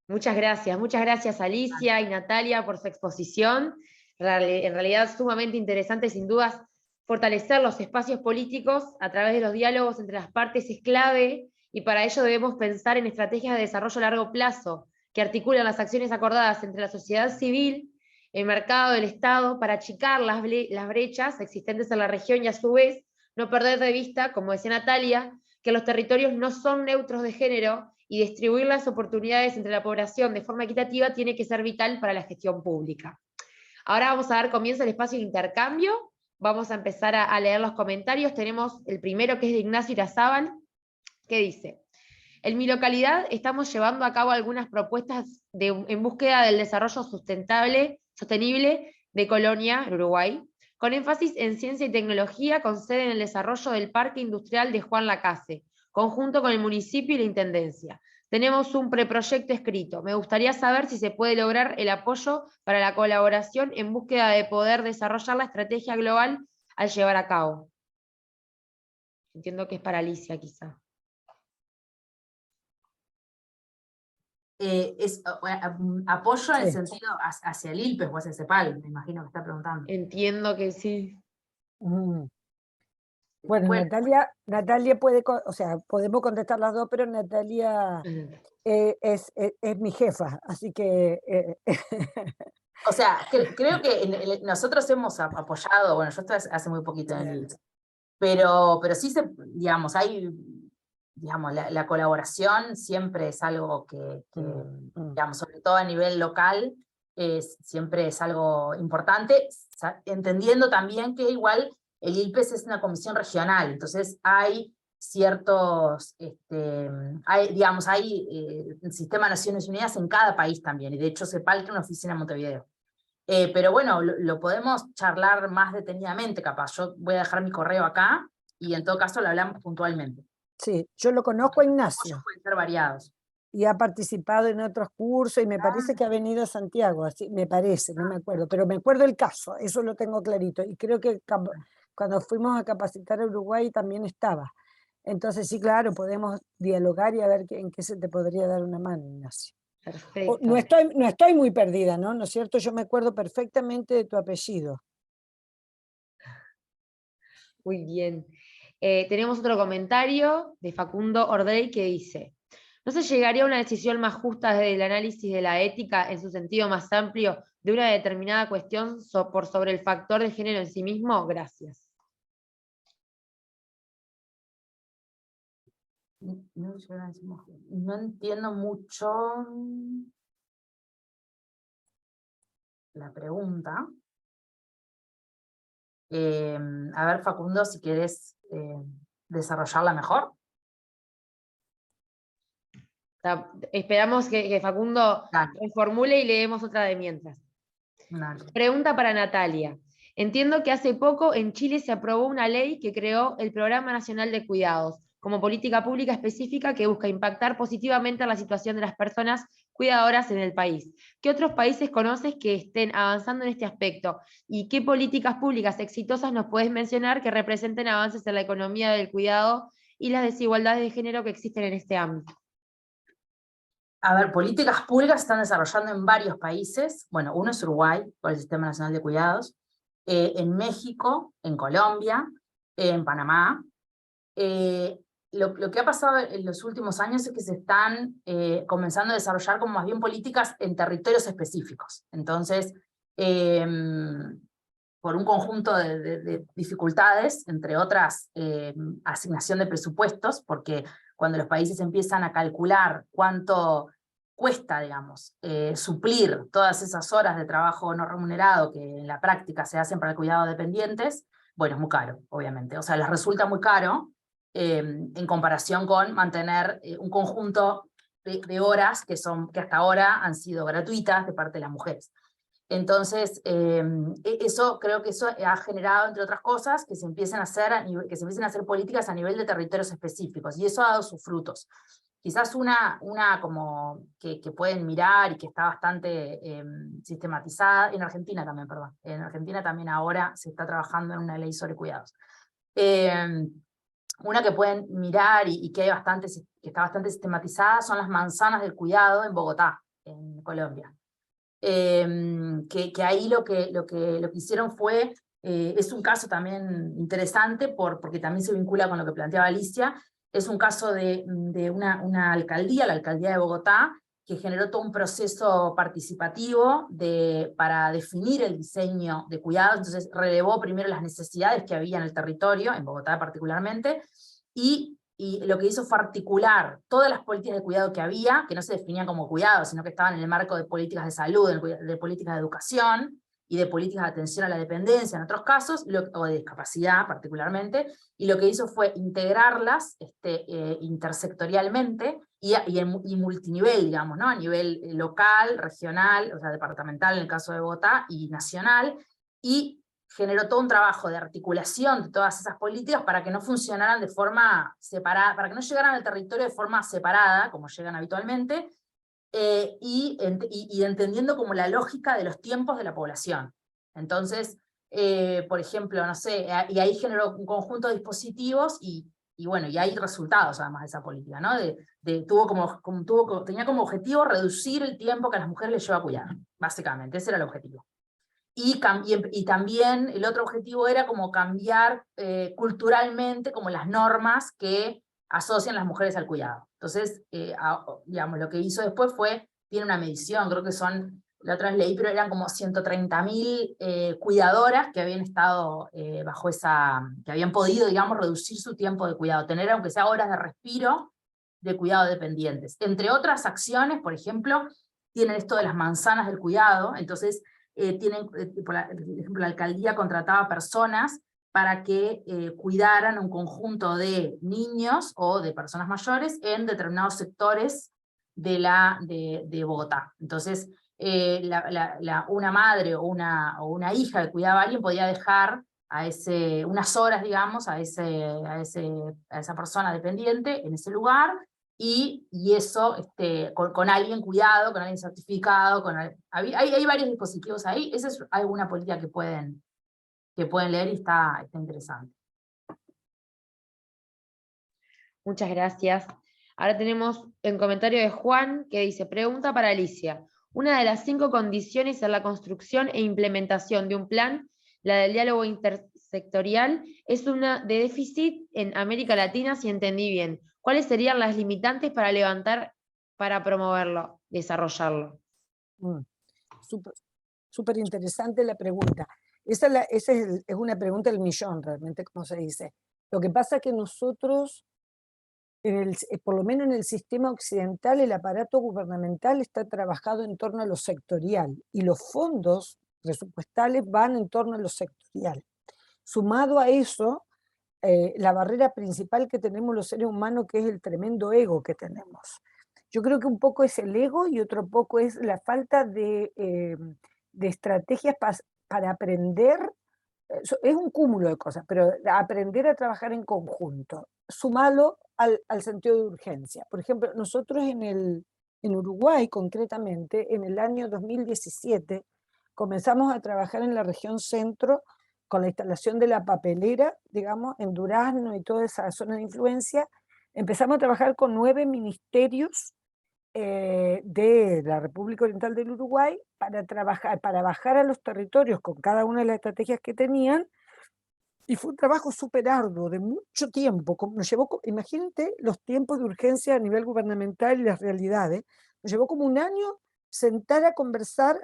Muchas gracias Alicia y Natalia por su exposición. En realidad sumamente interesante, sin dudas. Fortalecer los espacios políticos a través de los diálogos entre las partes es clave, y para ello debemos pensar en estrategias de desarrollo a largo plazo, que articulan las acciones acordadas entre la sociedad civil, el mercado, el Estado, para achicar las brechas existentes en la región, y a su vez no perder de vista, como decía Natalia, que los territorios no son neutros de género, y distribuir las oportunidades entre la población de forma equitativa tiene que ser vital para la gestión pública. Ahora vamos a dar comienzo al espacio de intercambio. Vamos a empezar a leer los comentarios. Tenemos el primero, que es de Ignacio Irazábal, que dice: en mi localidad estamos llevando a cabo algunas propuestas en búsqueda del desarrollo sostenible de Colonia, en Uruguay, con énfasis en ciencia y tecnología, con sede en el desarrollo del Parque Industrial de Juan Lacase, conjunto con el municipio y la Intendencia. Tenemos un preproyecto escrito. Me gustaría saber si se puede lograr el apoyo para la colaboración en búsqueda de poder desarrollar la estrategia global al llevar a cabo. Entiendo que es para Alicia, quizá. Apoyo en el sentido hacia el ILPE o hacia CEPAL, me imagino que está preguntando. Entiendo que sí. Bueno, Natalia puede, o sea, podemos contestar las dos, pero Natalia es mi jefa, así que... O sea, creo que nosotros hemos apoyado, bueno, yo estoy hace muy poquito en el ILPE, pero sí digamos, hay... Digamos, la colaboración siempre es algo que digamos, sobre todo a nivel local, siempre es algo importante, entendiendo también que igual el ILPES es una comisión regional, entonces hay ciertos, hay el sistema de Naciones Unidas en cada país también, y de hecho CEPAL tiene una oficina en Montevideo. Pero bueno, lo podemos charlar más detenidamente, capaz. Yo voy a dejar mi correo acá, y en todo caso lo hablamos puntualmente. Sí, yo lo conozco a Ignacio. Pueden ser variados. Y ha participado en otros cursos, y me parece que ha venido a Santiago, así me parece, no me acuerdo, pero me acuerdo el caso, eso lo tengo clarito, y creo que cuando fuimos a capacitar a Uruguay también estaba. Entonces sí, claro, podemos dialogar y a ver en qué se te podría dar una mano, Ignacio. Perfecto. No estoy muy perdida, ¿no? ¿No es cierto? Yo me acuerdo perfectamente de tu apellido. Muy bien. Tenemos otro comentario de Facundo Ordey que dice: ¿no se llegaría a una decisión más justa desde el análisis de la ética en su sentido más amplio de una determinada cuestión por sobre el factor de género en sí mismo? Gracias. No entiendo mucho la pregunta. A ver, Facundo, si quieres desarrollarla mejor. Esperamos que Facundo reformule y leemos otra de mientras. Dale. Pregunta para Natalia. Entiendo que hace poco en Chile se aprobó una ley que creó el Programa Nacional de Cuidados como política pública específica que busca impactar positivamente en la situación de las personas cuidadoras en el país. ¿Qué otros países conoces que estén avanzando en este aspecto? ¿Y qué políticas públicas exitosas nos puedes mencionar que representen avances en la economía del cuidado y las desigualdades de género que existen en este ámbito? A ver, políticas públicas se están desarrollando en varios países. Bueno, uno es Uruguay, con el Sistema Nacional de Cuidados, en México, en Colombia, en Panamá. Lo que ha pasado en los últimos años es que se están comenzando a desarrollar como más bien políticas en territorios específicos. Entonces, por un conjunto de dificultades, entre otras asignación de presupuestos, porque cuando los países empiezan a calcular cuánto cuesta, digamos, suplir todas esas horas de trabajo no remunerado que en la práctica se hacen para el cuidado de dependientes, bueno, es muy caro, obviamente. O sea, les resulta muy caro en comparación con mantener un conjunto de horas que hasta ahora han sido gratuitas de parte de las mujeres. Entonces, creo que eso ha generado, entre otras cosas, que se empiecen a hacer políticas a nivel de territorios específicos, y eso ha dado sus frutos. Quizás una como que pueden mirar y que está bastante sistematizada, en Argentina también, perdón. En Argentina también ahora se está trabajando en una ley sobre cuidados. Una que pueden mirar y que está bastante sistematizada son las manzanas del cuidado en Bogotá, en Colombia. Que ahí lo que hicieron fue, es un caso también interesante porque también se vincula con lo que planteaba Alicia, es un caso de una alcaldía, la alcaldía de Bogotá, que generó todo un proceso participativo para definir el diseño de cuidados. Entonces relevó primero las necesidades que había en el territorio, en Bogotá particularmente, y lo que hizo fue articular todas las políticas de cuidado que había, que no se definían como cuidados, sino que estaban en el marco de políticas de salud, de políticas de educación, y de políticas de atención a la dependencia en otros casos, o de discapacidad particularmente, y lo que hizo fue integrarlas intersectorialmente y multinivel, digamos, ¿no? A nivel local, regional, o sea, departamental en el caso de Bogotá, y nacional, y generó todo un trabajo de articulación de todas esas políticas para que no funcionaran de forma separada, para que no llegaran al territorio de forma separada, como llegan habitualmente, y entendiendo como la lógica de los tiempos de la población. Entonces, por ejemplo, no sé, y ahí generó un conjunto de dispositivos, y bueno, y hay resultados además de esa política, ¿no? Tenía como objetivo reducir el tiempo que a las mujeres les lleva a cuidar, básicamente, ese era el objetivo. Y también el otro objetivo era como cambiar culturalmente como las normas que asocian las mujeres al cuidado. Entonces, digamos, lo que hizo después tiene una medición, creo que la otra vez leí, pero eran como 130.000 cuidadoras que habían estado que habían podido, digamos, reducir su tiempo de cuidado, tener aunque sea horas de respiro de cuidado dependientes. Entre otras acciones, por ejemplo, tienen esto de las manzanas del cuidado. Entonces, por ejemplo, la alcaldía contrataba personas para que cuidaran un conjunto de niños o de personas mayores en determinados sectores de Bogotá. Entonces, una madre o una hija que cuidaba a alguien podía dejar unas horas, digamos, a esa persona dependiente en ese lugar, y eso con alguien cuidado, con alguien certificado, hay varios dispositivos ahí. Esa es alguna política que pueden leer y está interesante. Muchas gracias. Ahora tenemos el comentario de Juan que dice: pregunta para Alicia. Una de las 5 condiciones en la construcción e implementación de un plan, la del diálogo intersectorial es una de déficit en América Latina, si entendí bien. ¿Cuáles serían las limitantes para promoverlo, desarrollarlo? Súper súper interesante la pregunta. Esa es una pregunta del millón, realmente, como se dice. Lo que pasa es que nosotros, por lo menos en el sistema occidental, el aparato gubernamental está trabajado en torno a lo sectorial y los fondos presupuestales van en torno a lo sectorial. Sumado a eso, la barrera principal que tenemos los seres humanos, que es el tremendo ego que tenemos. Yo creo que un poco es el ego y otro poco es la falta de estrategias para aprender. Es un cúmulo de cosas, pero aprender a trabajar en conjunto, sumalo al sentido de urgencia. Por ejemplo, nosotros en Uruguay, concretamente, en el año 2017, comenzamos a trabajar en la región centro con la instalación de la papelera, digamos, en Durazno y toda esa zona de influencia. Empezamos a trabajar con 9 ministerios de la República Oriental del Uruguay para bajar a los territorios con cada una de las estrategias que tenían, y fue un trabajo súper arduo, de mucho tiempo. Nos llevó, imagínate los tiempos de urgencia a nivel gubernamental y las realidades, nos llevó como un año sentar a conversar,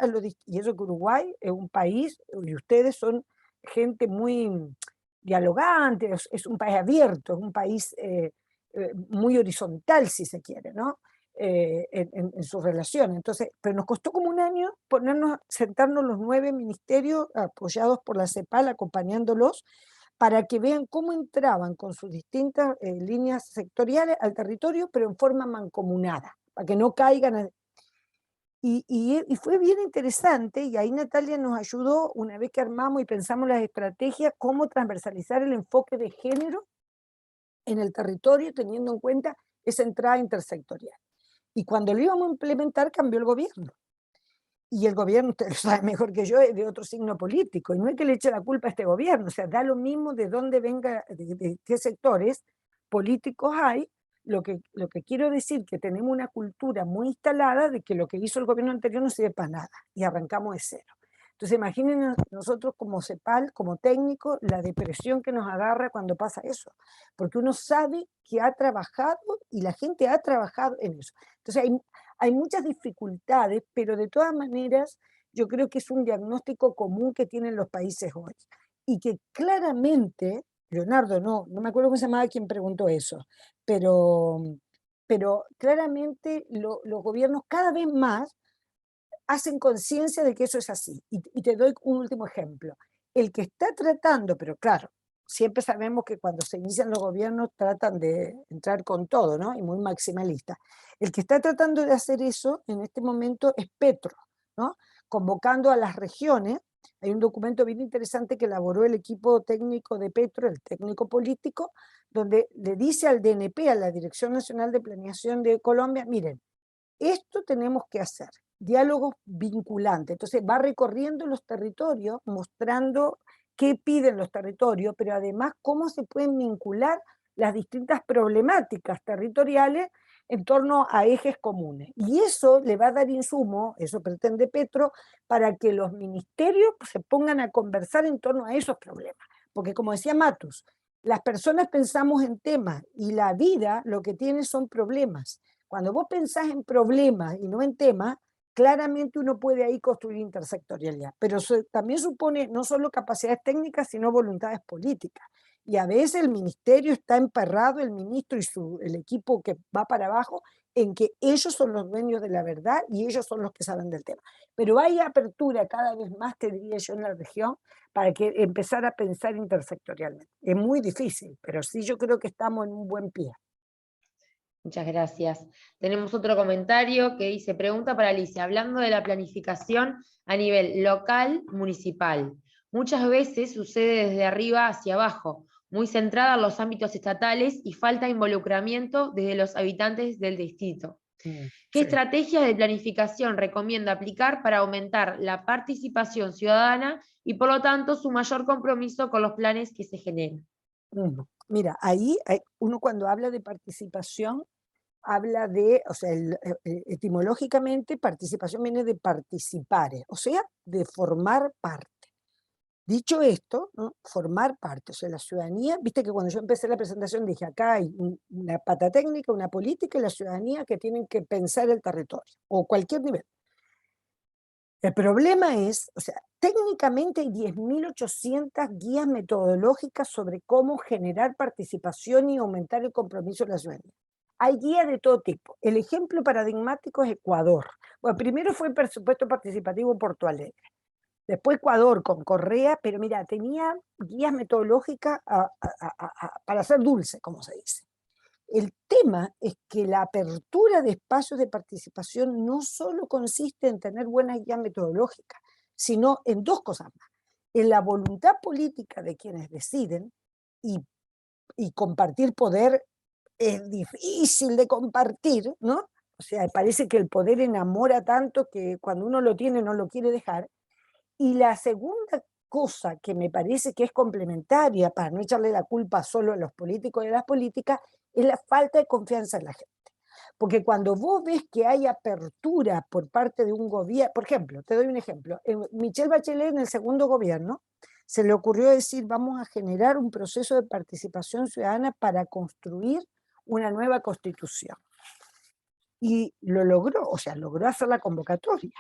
y eso que Uruguay es un país, y ustedes son gente muy dialogante, es un país abierto, es un país muy horizontal, si se quiere, ¿no? En sus relaciones. Entonces, pero nos costó como un año sentarnos los 9 ministerios apoyados por la CEPAL, acompañándolos, para que vean cómo entraban con sus distintas líneas sectoriales al territorio, pero en forma mancomunada, para que no caigan. Y fue bien interesante, y ahí Natalia nos ayudó, una vez que armamos y pensamos las estrategias, cómo transversalizar el enfoque de género en el territorio, teniendo en cuenta esa entrada intersectorial. Y cuando lo íbamos a implementar, cambió el gobierno. Y el gobierno, usted lo sabe mejor que yo, es de otro signo político. Y no es que le eche la culpa a este gobierno, o sea, da lo mismo de dónde venga, de qué sectores políticos hay. Lo que quiero decir que tenemos una cultura muy instalada de que lo que hizo el gobierno anterior no sirve para nada, y arrancamos de cero. Entonces imaginen nosotros como CEPAL, como técnico, la depresión que nos agarra cuando pasa eso, porque uno sabe que ha trabajado y la gente ha trabajado en eso. Entonces hay muchas dificultades, pero de todas maneras yo creo que es un diagnóstico común que tienen los países hoy, y que claramente, Leonardo, no me acuerdo cómo se llamaba quien preguntó eso, pero claramente los gobiernos cada vez más hacen conciencia de que eso es así. Y te doy un último ejemplo. El que está tratando, pero claro, siempre sabemos que cuando se inician los gobiernos tratan de entrar con todo, ¿no? Y muy maximalista. El que está tratando de hacer eso en este momento es Petro, ¿no? Convocando a las regiones. Hay un documento bien interesante que elaboró el equipo técnico de Petro, el técnico político, donde le dice al DNP, a la Dirección Nacional de Planeación de Colombia, miren, esto tenemos que hacer, diálogos vinculantes. Entonces va recorriendo los territorios, mostrando qué piden los territorios, pero además cómo se pueden vincular las distintas problemáticas territoriales en torno a ejes comunes. Y eso le va a dar insumo, eso pretende Petro, para que los ministerios se pongan a conversar en torno a esos problemas. Porque como decía Matus, las personas pensamos en temas y la vida lo que tiene son problemas. Cuando vos pensás en problemas y no en temas, claramente uno puede ahí construir intersectorialidad, pero también supone no solo capacidades técnicas, sino voluntades políticas. Y a veces el ministerio está emperrado, el ministro y el equipo que va para abajo, en que ellos son los dueños de la verdad y ellos son los que saben del tema. Pero hay apertura cada vez más, te diría yo, en la región, para que empezar a pensar intersectorialmente. Es muy difícil, pero sí yo creo que estamos en un buen pie. Muchas gracias. Tenemos otro comentario que dice, pregunta para Alicia, hablando de la planificación a nivel local, municipal. Muchas veces sucede desde arriba hacia abajo, muy centrada en los ámbitos estatales y falta involucramiento desde los habitantes del distrito. ¿Qué estrategias de planificación recomienda aplicar para aumentar la participación ciudadana y por lo tanto su mayor compromiso con los planes que se generan? Mira, ahí uno cuando habla de participación, habla de, o sea, etimológicamente participación viene de participare, o sea, de formar parte. Dicho esto, ¿no? Formar parte, o sea, la ciudadanía, viste que cuando yo empecé la presentación dije, acá hay una pata técnica, una política y la ciudadanía que tienen que pensar el territorio, o cualquier nivel. El problema es, o sea, técnicamente hay 10.800 guías metodológicas sobre cómo generar participación y aumentar el compromiso de la ciudadanía. Hay guías de todo tipo. El ejemplo paradigmático es Ecuador. Bueno, primero fue el presupuesto participativo en Porto Alegre. Después Ecuador con Correa, pero mira, tenía guías metodológicas para hacer dulce, como se dice. El tema es que la apertura de espacios de participación no solo consiste en tener buenas guías metodológicas, sino en dos cosas más. En la voluntad política de quienes deciden, y compartir poder es difícil de compartir, ¿no? O sea, parece que el poder enamora tanto que cuando uno lo tiene no lo quiere dejar. Y la segunda cosa que me parece que es complementaria, para no echarle la culpa solo a los políticos y a las políticas, es la falta de confianza en la gente. Porque cuando vos ves que hay apertura por parte de un gobierno, por ejemplo, te doy un ejemplo, Michelle Bachelet en el segundo gobierno se le ocurrió decir, vamos a generar un proceso de participación ciudadana para construir una nueva constitución. Y lo logró, o sea, logró hacer la convocatoria,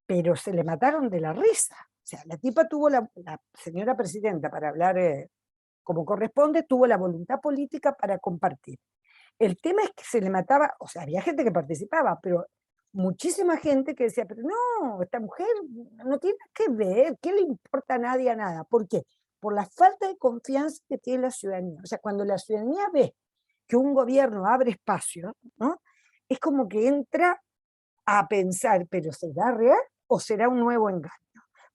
pero se le mataron de la risa. O sea, la tipa tuvo, la señora presidenta, para hablar como corresponde, tuvo la voluntad política para compartir. El tema es que se le mataba, o sea, había gente que participaba, pero muchísima gente que decía, pero no, esta mujer no tiene que ver, ¿qué le importa a nadie a nada? ¿Por qué? Por la falta de confianza que tiene la ciudadanía. O sea, cuando la ciudadanía ve que un gobierno abre espacio, ¿no? Es como que entra a pensar, ¿pero será real o será un nuevo engaño?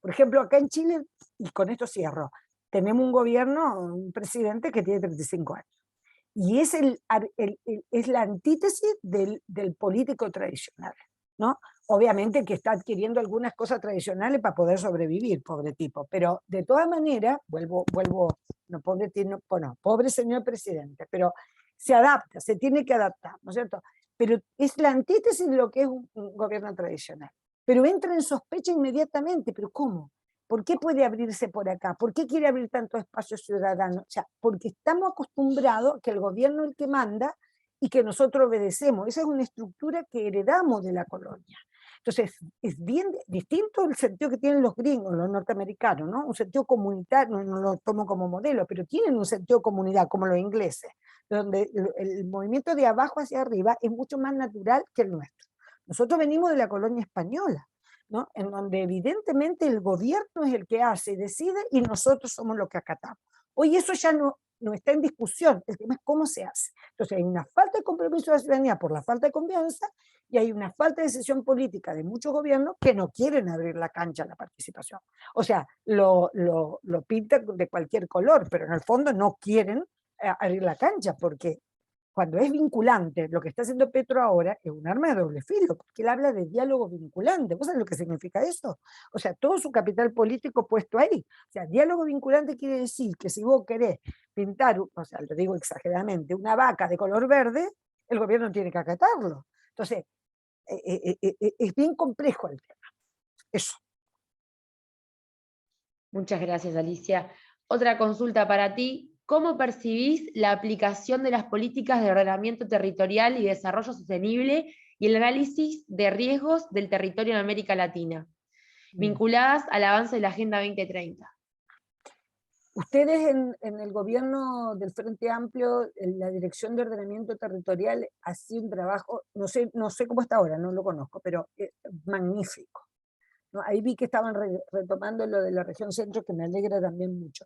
Por ejemplo, acá en Chile, y con esto cierro, tenemos un gobierno, un presidente que tiene 35 años. Y es, es la antítesis del político tradicional, ¿no? Obviamente que está adquiriendo algunas cosas tradicionales para poder sobrevivir, pobre tipo, pero de todas maneras, no, pobre señor presidente, pero se adapta, se tiene que adaptar, ¿no es cierto? Pero es la antítesis de lo que es un gobierno tradicional. Pero entra en sospecha inmediatamente, ¿pero cómo? ¿Por qué puede abrirse por acá? ¿Por qué quiere abrir tantos espacios ciudadanos? O sea, porque estamos acostumbrados a que el gobierno es el que manda y que nosotros obedecemos. Esa es una estructura que heredamos de la colonia. Entonces, es bien distinto el sentido que tienen los gringos, los norteamericanos, ¿no? Un sentido comunitario, no lo tomo como modelo, pero tienen un sentido de comunidad, como los ingleses, donde el movimiento de abajo hacia arriba es mucho más natural que el nuestro. Nosotros venimos de la colonia española, ¿no? En donde evidentemente el gobierno es el que hace y decide y nosotros somos los que acatamos. Hoy eso ya no está en discusión, el tema es cómo se hace. Entonces hay una falta de compromiso de la ciudadanía por la falta de confianza y hay una falta de decisión política de muchos gobiernos que no quieren abrir la cancha a la participación. O sea, lo pintan de cualquier color, pero en el fondo no quieren abrir la cancha porque cuando es vinculante, lo que está haciendo Petro ahora es un arma de doble filo, porque él habla de diálogo vinculante. ¿Vos sabés lo que significa eso? O sea, todo su capital político puesto ahí. O sea, diálogo vinculante quiere decir que si vos querés pintar, o sea, lo digo exageradamente, una vaca de color verde, el gobierno tiene que acatarlo. Entonces, es bien complejo el tema. Eso. Muchas gracias, Alicia. Otra consulta para ti. ¿Cómo percibís la aplicación de las políticas de ordenamiento territorial y desarrollo sostenible y el análisis de riesgos del territorio en América Latina, vinculadas al avance de la Agenda 2030? Ustedes en el gobierno del Frente Amplio, en la Dirección de Ordenamiento Territorial, hacía un trabajo, no sé cómo está ahora, no lo conozco, pero magnífico, ¿no? Ahí vi que estaban retomando lo de la región centro, que me alegra también mucho.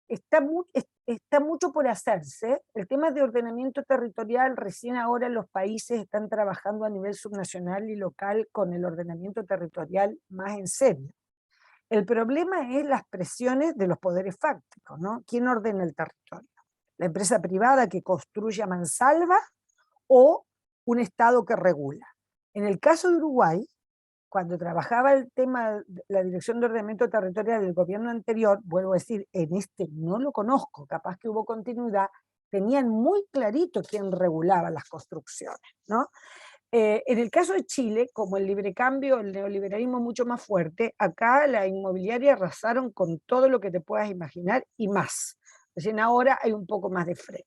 Está mucho por hacerse. El tema de ordenamiento territorial, recién ahora los países están trabajando a nivel subnacional y local con el ordenamiento territorial más en serio. El problema es las presiones de los poderes fácticos, ¿no? ¿Quién ordena el territorio? ¿La empresa privada que construye a mansalva o un Estado que regula? En el caso de Uruguay, cuando trabajaba el tema de la Dirección de Ordenamiento Territorial del gobierno anterior, vuelvo a decir, en este no lo conozco, capaz que hubo continuidad, tenían muy clarito quién regulaba las construcciones, ¿no? En el caso de Chile, como el libre cambio, el neoliberalismo es mucho más fuerte, acá la inmobiliaria arrasaron con todo lo que te puedas imaginar y más. Recién ahora hay un poco más de freno.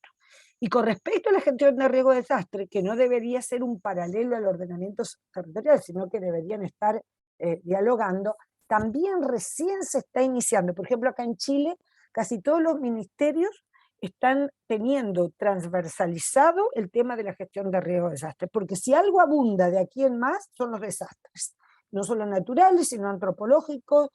Y con respecto a la gestión de riesgo de desastre, que no debería ser un paralelo al ordenamiento territorial, sino que deberían estar dialogando, también recién se está iniciando. Por ejemplo, acá en Chile, casi todos los ministerios están teniendo transversalizado el tema de la gestión de riesgo de desastres, porque si algo abunda de aquí en más son los desastres, no solo naturales, sino antropológicos.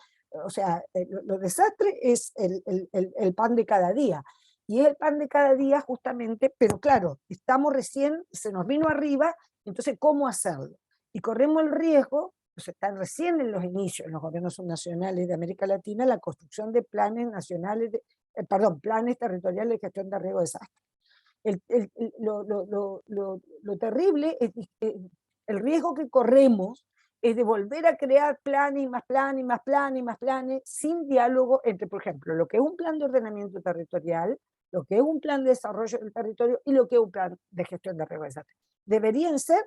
O sea, los desastres es el pan de cada día, y es el pan de cada día justamente, pero claro, estamos recién, se nos vino arriba, entonces ¿cómo hacerlo? Y corremos el riesgo, pues están recién en los inicios, en los gobiernos subnacionales de América Latina, la construcción de planes nacionales, planes territoriales de gestión de riesgo de desastre. Lo terrible es el riesgo que corremos es de volver a crear planes y más planes y más planes y más planes sin diálogo entre, por ejemplo, lo que es un plan de ordenamiento territorial, lo que es un plan de desarrollo del territorio y lo que es un plan de gestión de riesgo de desastre. Deberían ser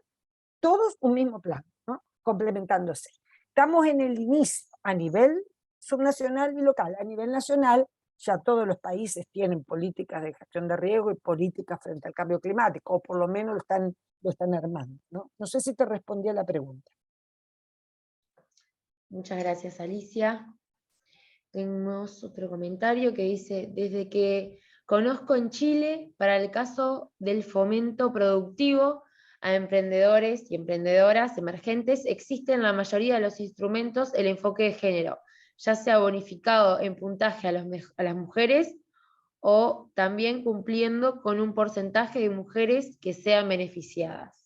todos un mismo plan, ¿no? Complementándose. Estamos en el inicio a nivel subnacional y local. A nivel nacional, ya todos los países tienen políticas de gestión de riesgo y políticas frente al cambio climático, o por lo menos lo están armando, ¿no? No sé si te respondí a la pregunta. Muchas gracias, Alicia. Tenemos otro comentario que dice, desde que conozco en Chile, para el caso del fomento productivo a emprendedores y emprendedoras emergentes, existe en la mayoría de los instrumentos el enfoque de género, ya sea bonificado en puntaje a las mujeres o también cumpliendo con un porcentaje de mujeres que sean beneficiadas.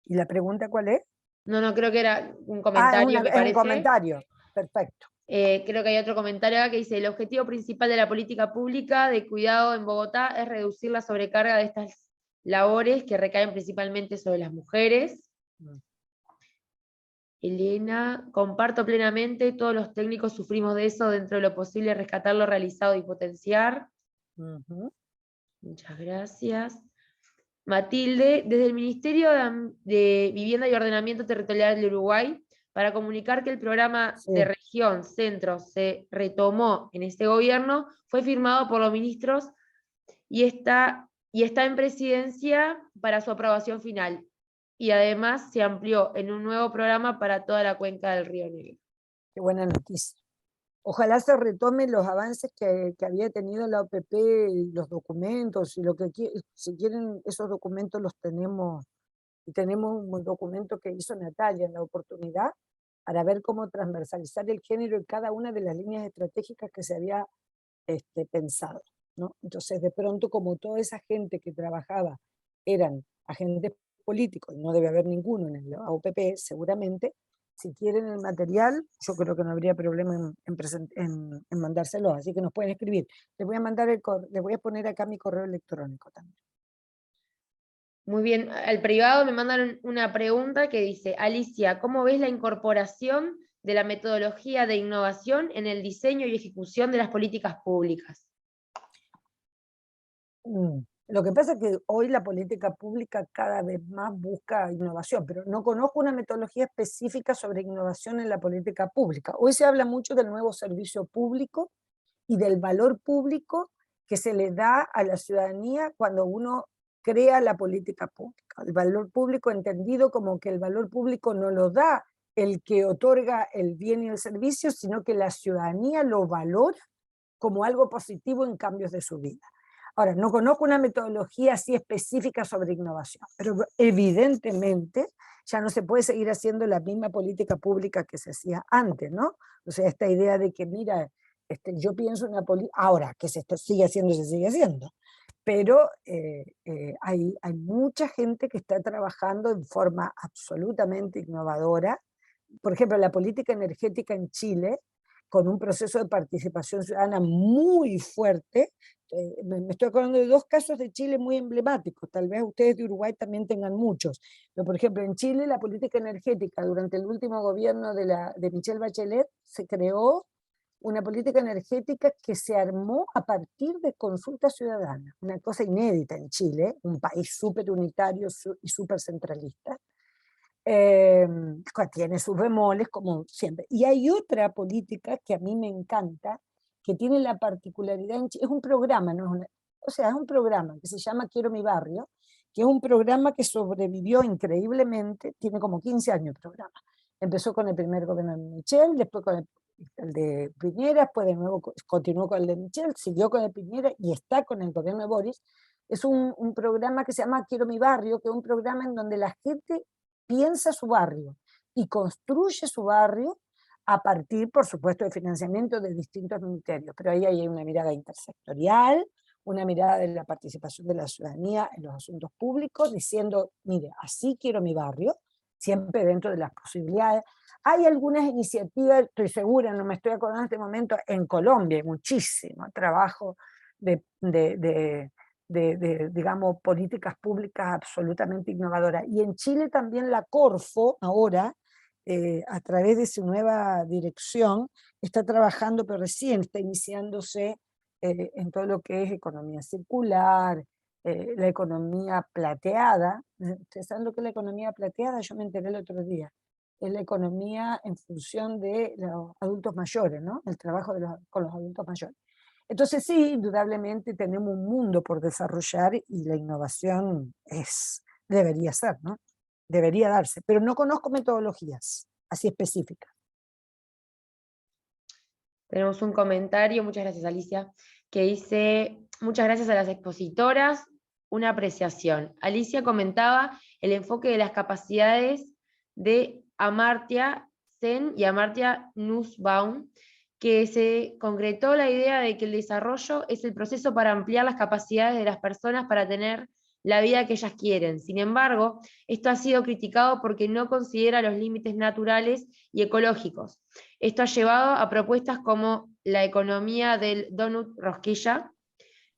¿Y la pregunta cuál es? No, creo que era un comentario, me es parece. un comentario. Perfecto. Creo que hay otro comentario acá que dice, el objetivo principal de la política pública de cuidado en Bogotá es reducir la sobrecarga de estas labores que recaen principalmente sobre las mujeres. Elena, comparto plenamente, todos los técnicos sufrimos de eso, dentro de lo posible rescatar lo realizado y potenciar. Muchas gracias. Matilde, desde el Ministerio de Vivienda y Ordenamiento Territorial de Uruguay, para comunicar que el programa de región centro se retomó en este gobierno, fue firmado por los ministros y está en presidencia para su aprobación final. Y además se amplió en un nuevo programa para toda la cuenca del Río Negro. Qué buena noticia. Ojalá se retomen los avances que había tenido la OPP, y los documentos, y lo que si quieren, esos documentos los tenemos, y tenemos un documento que hizo Natalia en la oportunidad, para ver cómo transversalizar el género en cada una de las líneas estratégicas que se había pensado, ¿no? Entonces, de pronto, como toda esa gente que trabajaba eran agentes políticos, y no debe haber ninguno en la OPP, seguramente, si quieren el material, yo creo que no habría problema en mandárselo, así que nos pueden escribir. Les voy a poner acá mi correo electrónico también. Muy bien, al privado me mandaron una pregunta que dice, Alicia, ¿cómo ves la incorporación de la metodología de innovación en el diseño y ejecución de las políticas públicas? Lo que pasa es que hoy la política pública cada vez más busca innovación, pero no conozco una metodología específica sobre innovación en la política pública. Hoy se habla mucho del nuevo servicio público y del valor público que se le da a la ciudadanía cuando uno crea la política pública. El valor público entendido como que el valor público no lo da el que otorga el bien y el servicio, sino que la ciudadanía lo valora como algo positivo en cambios de su vida. Ahora, no conozco una metodología así específica sobre innovación, pero evidentemente ya no se puede seguir haciendo la misma política pública que se hacía antes, ¿no? O sea, esta idea de que, mira, yo pienso en una política, ahora que se sigue haciendo, pero hay mucha gente que está trabajando en forma absolutamente innovadora. Por ejemplo, la política energética en Chile, con un proceso de participación ciudadana muy fuerte. Me estoy acordando de dos casos de Chile muy emblemáticos, tal vez ustedes de Uruguay también tengan muchos, pero por ejemplo en Chile la política energética durante el último gobierno de Michelle Bachelet se creó una política energética que se armó a partir de consulta ciudadana, una cosa inédita en Chile, un país súper unitario y súper centralista. Tiene sus bemoles, como siempre. Y hay otra política que a mí me encanta, que tiene la particularidad, es un programa, no es una, o sea, es un programa que se llama Quiero mi barrio, que es un programa que sobrevivió increíblemente, tiene como 15 años el programa. Empezó con el primer gobierno de Michel, después con el de Piñera, después de nuevo continuó con el de Michel, siguió con el Piñera y está con el gobierno de Boris. Es un programa que se llama Quiero mi barrio, que es un programa en donde la gente piensa su barrio y construye su barrio a partir, por supuesto, de financiamiento de distintos ministerios, pero ahí hay una mirada intersectorial, una mirada de la participación de la ciudadanía en los asuntos públicos, diciendo, mire, así quiero mi barrio, siempre dentro de las posibilidades. Hay algunas iniciativas, estoy segura, no me estoy acordando en este momento, en Colombia hay muchísimo trabajo de digamos, políticas públicas absolutamente innovadoras. Y en Chile también la Corfo, ahora, a través de su nueva dirección, está trabajando, pero recién está iniciándose en todo lo que es economía circular, la economía plateada. ¿Ustedes saben lo que es la economía plateada? Yo me enteré el otro día. Es la economía en función de los adultos mayores, ¿no? El trabajo con los adultos mayores. Entonces sí, indudablemente tenemos un mundo por desarrollar y la innovación debería ser, ¿no? Debería darse, pero no conozco metodologías así específicas. Tenemos un comentario, muchas gracias Alicia, que dice, muchas gracias a las expositoras, una apreciación. Alicia comentaba el enfoque de las capacidades de Amartya Sen y Amartya Nussbaum, que se concretó la idea de que el desarrollo es el proceso para ampliar las capacidades de las personas para tener la vida que ellas quieren. Sin embargo, esto ha sido criticado porque no considera los límites naturales y ecológicos. Esto ha llevado a propuestas como la economía del donut rosquilla,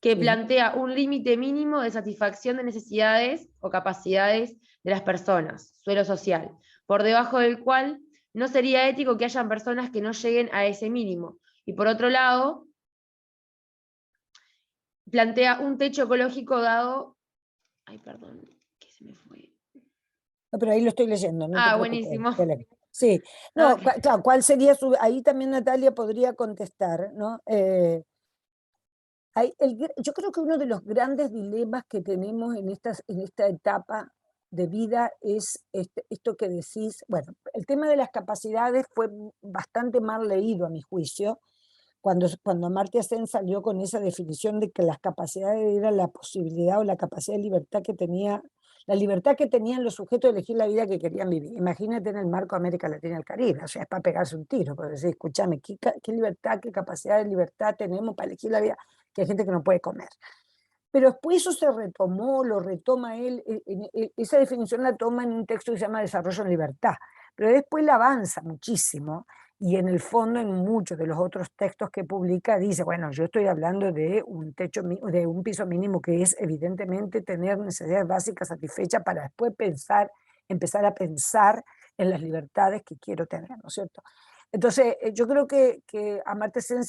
que plantea un límite mínimo de satisfacción de necesidades o capacidades de las personas, suelo social, por debajo del cual no sería ético que hayan personas que no lleguen a ese mínimo. Y por otro lado, plantea un techo ecológico dado... Ay, perdón, que se me fue. No, pero ahí lo estoy leyendo, no te preocupes. Buenísimo. Sí, no, Okay. claro, ¿cuál sería su...? Ahí también Natalia podría contestar, ¿no? Yo creo que uno de los grandes dilemas que tenemos en esta etapa de vida es esto que decís, bueno, el tema de las capacidades fue bastante mal leído a mi juicio, cuando Amartya Sen salió con esa definición de que las capacidades eran la posibilidad o la capacidad de libertad que tenía, la libertad que tenían los sujetos de elegir la vida que querían vivir. Imagínate en el marco de América Latina y el Caribe, o sea, es para pegarse un tiro, porque decir, escúchame, ¿qué libertad, qué capacidad de libertad tenemos para elegir la vida? Que hay gente que no puede comer. Pero después eso se retomó, lo retoma él, esa definición la toma en un texto que se llama Desarrollo en Libertad, pero después la avanza muchísimo y en el fondo en muchos de los otros textos que publica dice, bueno, yo estoy hablando de un techo, de un piso mínimo que es evidentemente tener necesidades básicas satisfechas para después empezar a pensar en las libertades que quiero tener, ¿no es cierto? Entonces, yo creo que Amartya Sen,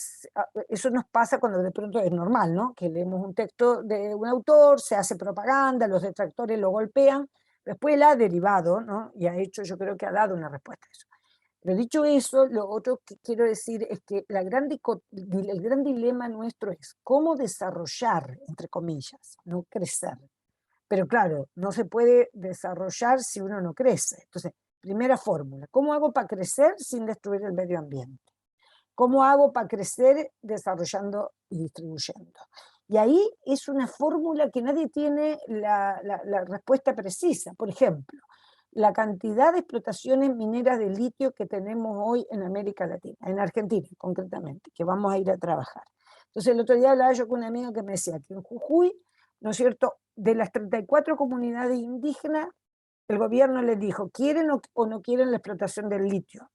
eso nos pasa cuando de pronto es normal, ¿no? Que leemos un texto de un autor, se hace propaganda, los detractores lo golpean, después él ha derivado, ¿no? Y ha hecho, yo creo que ha dado una respuesta a eso. Pero dicho eso, lo otro que quiero decir es que el gran dilema nuestro es cómo desarrollar, entre comillas, no crecer. Pero claro, no se puede desarrollar si uno no crece. Entonces, primera fórmula, ¿cómo hago para crecer sin destruir el medio ambiente? ¿Cómo hago para crecer desarrollando y distribuyendo? Y ahí es una fórmula que nadie tiene la respuesta precisa. Por ejemplo, la cantidad de explotaciones mineras de litio que tenemos hoy en América Latina, en Argentina concretamente, que vamos a ir a trabajar. Entonces el otro día hablaba yo con un amigo que me decía que en Jujuy, ¿no es cierto?, de las 34 comunidades indígenas, el gobierno les dijo, ¿quieren o no quieren la explotación del litio?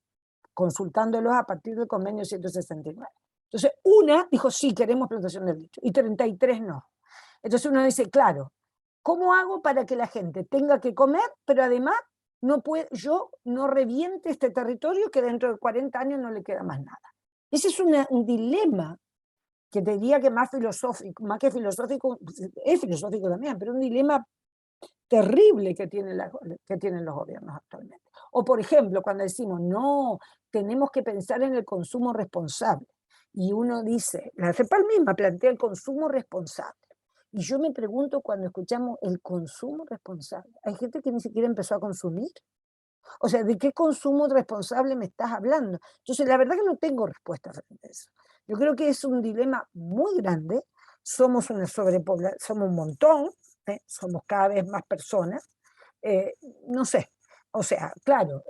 Consultándolos a partir del convenio 169. Entonces, una dijo, sí, queremos explotación del litio, y 33 no. Entonces uno dice, claro, ¿cómo hago para que la gente tenga que comer, pero además yo no reviente este territorio que dentro de 40 años no le queda más nada? Ese es un dilema que te diría que más filosófico, más que filosófico, es filosófico también, pero un dilema terrible que tienen los gobiernos actualmente. O por ejemplo, cuando decimos, no, tenemos que pensar en el consumo responsable. Y uno dice, la CEPAL misma plantea el consumo responsable. Y yo me pregunto cuando escuchamos el consumo responsable, hay gente que ni siquiera empezó a consumir. O sea, ¿de qué consumo responsable me estás hablando? Entonces, la verdad que no tengo respuesta frente a eso. Yo creo que es un dilema muy grande. Somos una sobrepoblación, somos un montón, somos cada vez más personas. No sé, o sea, claro,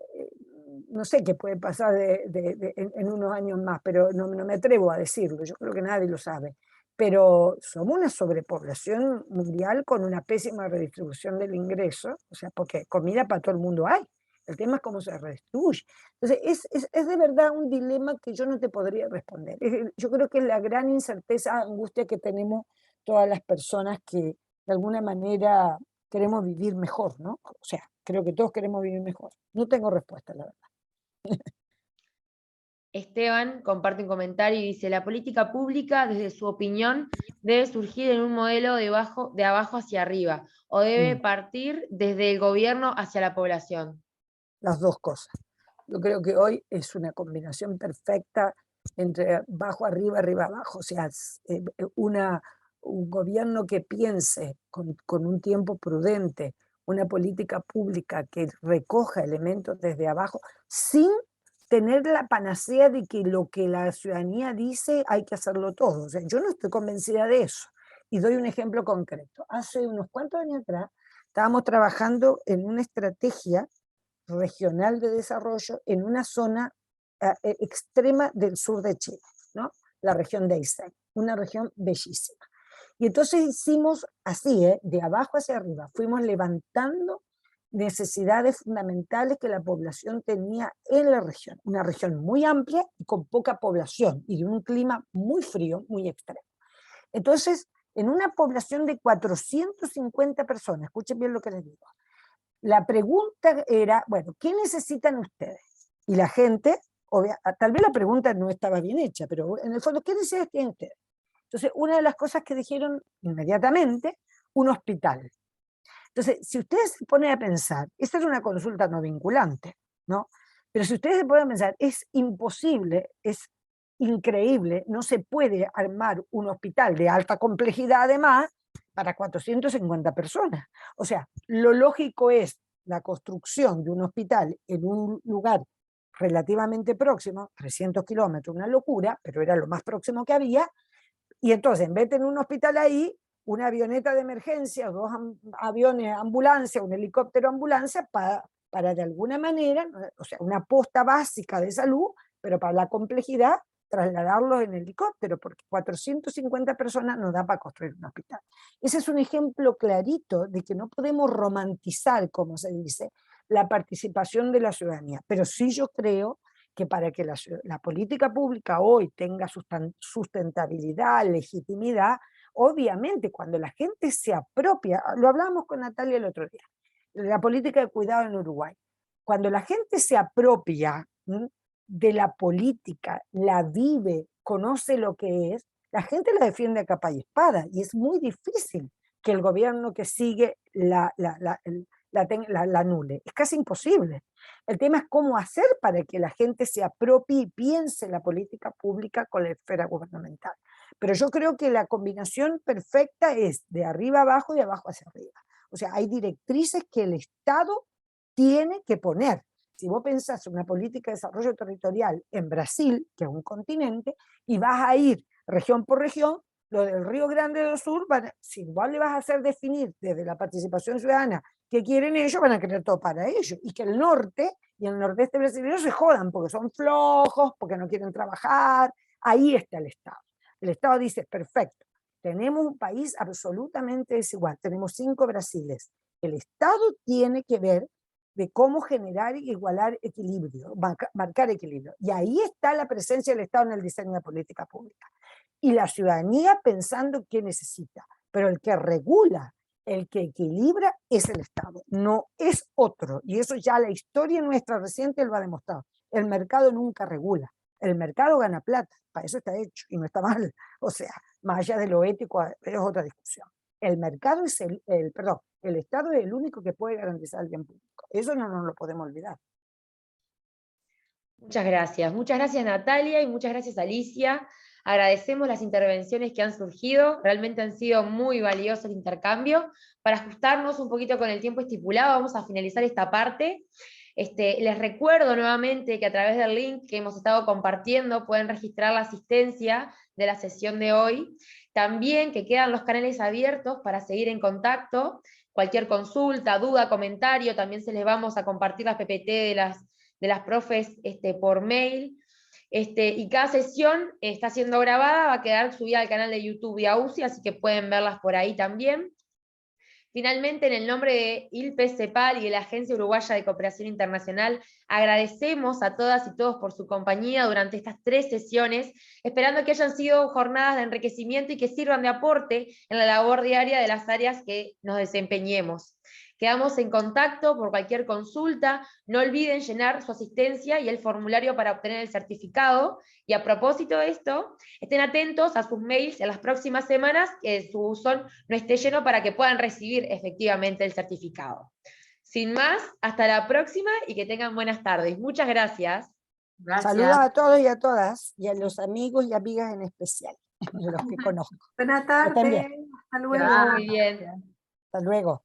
no sé qué puede pasar en unos años más, pero no me atrevo a decirlo, yo creo que nadie lo sabe. Pero somos una sobrepoblación mundial con una pésima redistribución del ingreso, o sea, porque comida para todo el mundo hay. El tema es cómo se redistribuye. Entonces, es de verdad un dilema que yo no te podría responder. Yo creo que es la gran incerteza, angustia que tenemos todas las personas que de alguna manera queremos vivir mejor, ¿no? O sea, creo que todos queremos vivir mejor. No tengo respuesta, la verdad. Esteban comparte un comentario y dice, la política pública, desde su opinión, debe surgir en un modelo de abajo hacia arriba, o debe partir desde el gobierno hacia la población. Las dos cosas. Yo creo que hoy es una combinación perfecta entre bajo, arriba, arriba, abajo. O sea, un gobierno que piense con un tiempo prudente, una política pública que recoja elementos desde abajo, sin tener la panacea de que lo que la ciudadanía dice hay que hacerlo todo. O sea, yo no estoy convencida de eso. Y doy un ejemplo concreto. Hace unos cuantos años atrás estábamos trabajando en una estrategia regional de desarrollo en una zona extrema del sur de Chile, ¿no? La región de Aysén, una región bellísima. Y entonces hicimos así, de abajo hacia arriba, fuimos levantando necesidades fundamentales que la población tenía en la región, una región muy amplia y con poca población y de un clima muy frío, muy extremo. Entonces, en una población de 450 personas, escuchen bien lo que les digo, la pregunta era, bueno, ¿qué necesitan ustedes? Y la gente, tal vez la pregunta no estaba bien hecha, pero en el fondo, ¿qué necesidades tienen ustedes? Entonces, una de las cosas que dijeron inmediatamente, un hospital. Entonces, si ustedes se ponen a pensar, esta es una consulta no vinculante, ¿no? Pero si ustedes se ponen a pensar, es imposible, es increíble, no se puede armar un hospital de alta complejidad además para 450 personas. O sea, lo lógico es la construcción de un hospital en un lugar relativamente próximo, 300 kilómetros, una locura, pero era lo más próximo que había, y entonces en vez de tener un hospital ahí, una avioneta de emergencia, dos aviones ambulancia, un helicóptero ambulancia para de alguna manera, o sea, una posta básica de salud, pero para la complejidad, trasladarlos en helicóptero, porque 450 personas no da para construir un hospital. Ese es un ejemplo clarito de que no podemos romantizar, como se dice, la participación de la ciudadanía, pero sí yo creo que para que la política pública hoy tenga sustentabilidad, legitimidad, obviamente cuando la gente se apropia, lo hablamos con Natalia el otro día, la política de cuidado en Uruguay, cuando la gente se apropia de la política, la vive, conoce lo que es, la gente la defiende a capa y espada, y es muy difícil que el gobierno que sigue la anule. Es casi imposible. El tema es cómo hacer para que la gente se apropie y piense la política pública con la esfera gubernamental. Pero yo creo que la combinación perfecta es de arriba abajo y de abajo hacia arriba. O sea, hay directrices que el Estado tiene que poner. Si vos pensás en una política de desarrollo territorial en Brasil, que es un continente, y vas a ir región por región, lo del Río Grande do Sur, si vos le vas a hacer definir desde la participación ciudadana qué quieren ellos, van a querer todo para ellos. Y que el norte y el nordeste brasileño se jodan porque son flojos, porque no quieren trabajar. Ahí está el Estado. El Estado dice, perfecto, tenemos un país absolutamente desigual, tenemos 5 Brasiles. El Estado tiene que ver de cómo generar e igualar equilibrio, marcar equilibrio. Y ahí está la presencia del Estado en el diseño de política pública. Y la ciudadanía pensando qué necesita. Pero el que regula, el que equilibra es el Estado, no es otro. Y eso ya la historia nuestra reciente lo ha demostrado. El mercado nunca regula. El mercado gana plata, para eso está hecho, y no está mal. O sea, más allá de lo ético, es otra discusión. El mercado es el Estado es el único que puede garantizar el bien público. Eso no nos lo podemos olvidar. Muchas gracias Natalia y muchas gracias Alicia. Agradecemos las intervenciones que han surgido, realmente han sido muy valioso el intercambio. Para ajustarnos un poquito con el tiempo estipulado, vamos a finalizar esta parte. Les recuerdo nuevamente que a través del link que hemos estado compartiendo pueden registrar la asistencia de la sesión de hoy. También que quedan los canales abiertos para seguir en contacto. Cualquier consulta, duda, comentario, también se les vamos a compartir las PPT de las profes por mail. Y cada sesión está siendo grabada, va a quedar subida al canal de YouTube y a UCI, así que pueden verlas por ahí también. Finalmente, en el nombre de ILPE, CEPAL y de la Agencia Uruguaya de Cooperación Internacional, agradecemos a todas y todos por su compañía durante estas 3 sesiones, esperando que hayan sido jornadas de enriquecimiento y que sirvan de aporte en la labor diaria de las áreas que nos desempeñemos. Quedamos en contacto por cualquier consulta, no olviden llenar su asistencia y el formulario para obtener el certificado, y a propósito de esto, estén atentos a sus mails en las próximas semanas, que su buzón no esté lleno para que puedan recibir efectivamente el certificado. Sin más, hasta la próxima y que tengan buenas tardes. Muchas gracias. Gracias. Saludos a todos y a todas, y a los amigos y amigas en especial, los que conozco. Buenas tardes. Hasta luego. Muy bien. Hasta luego.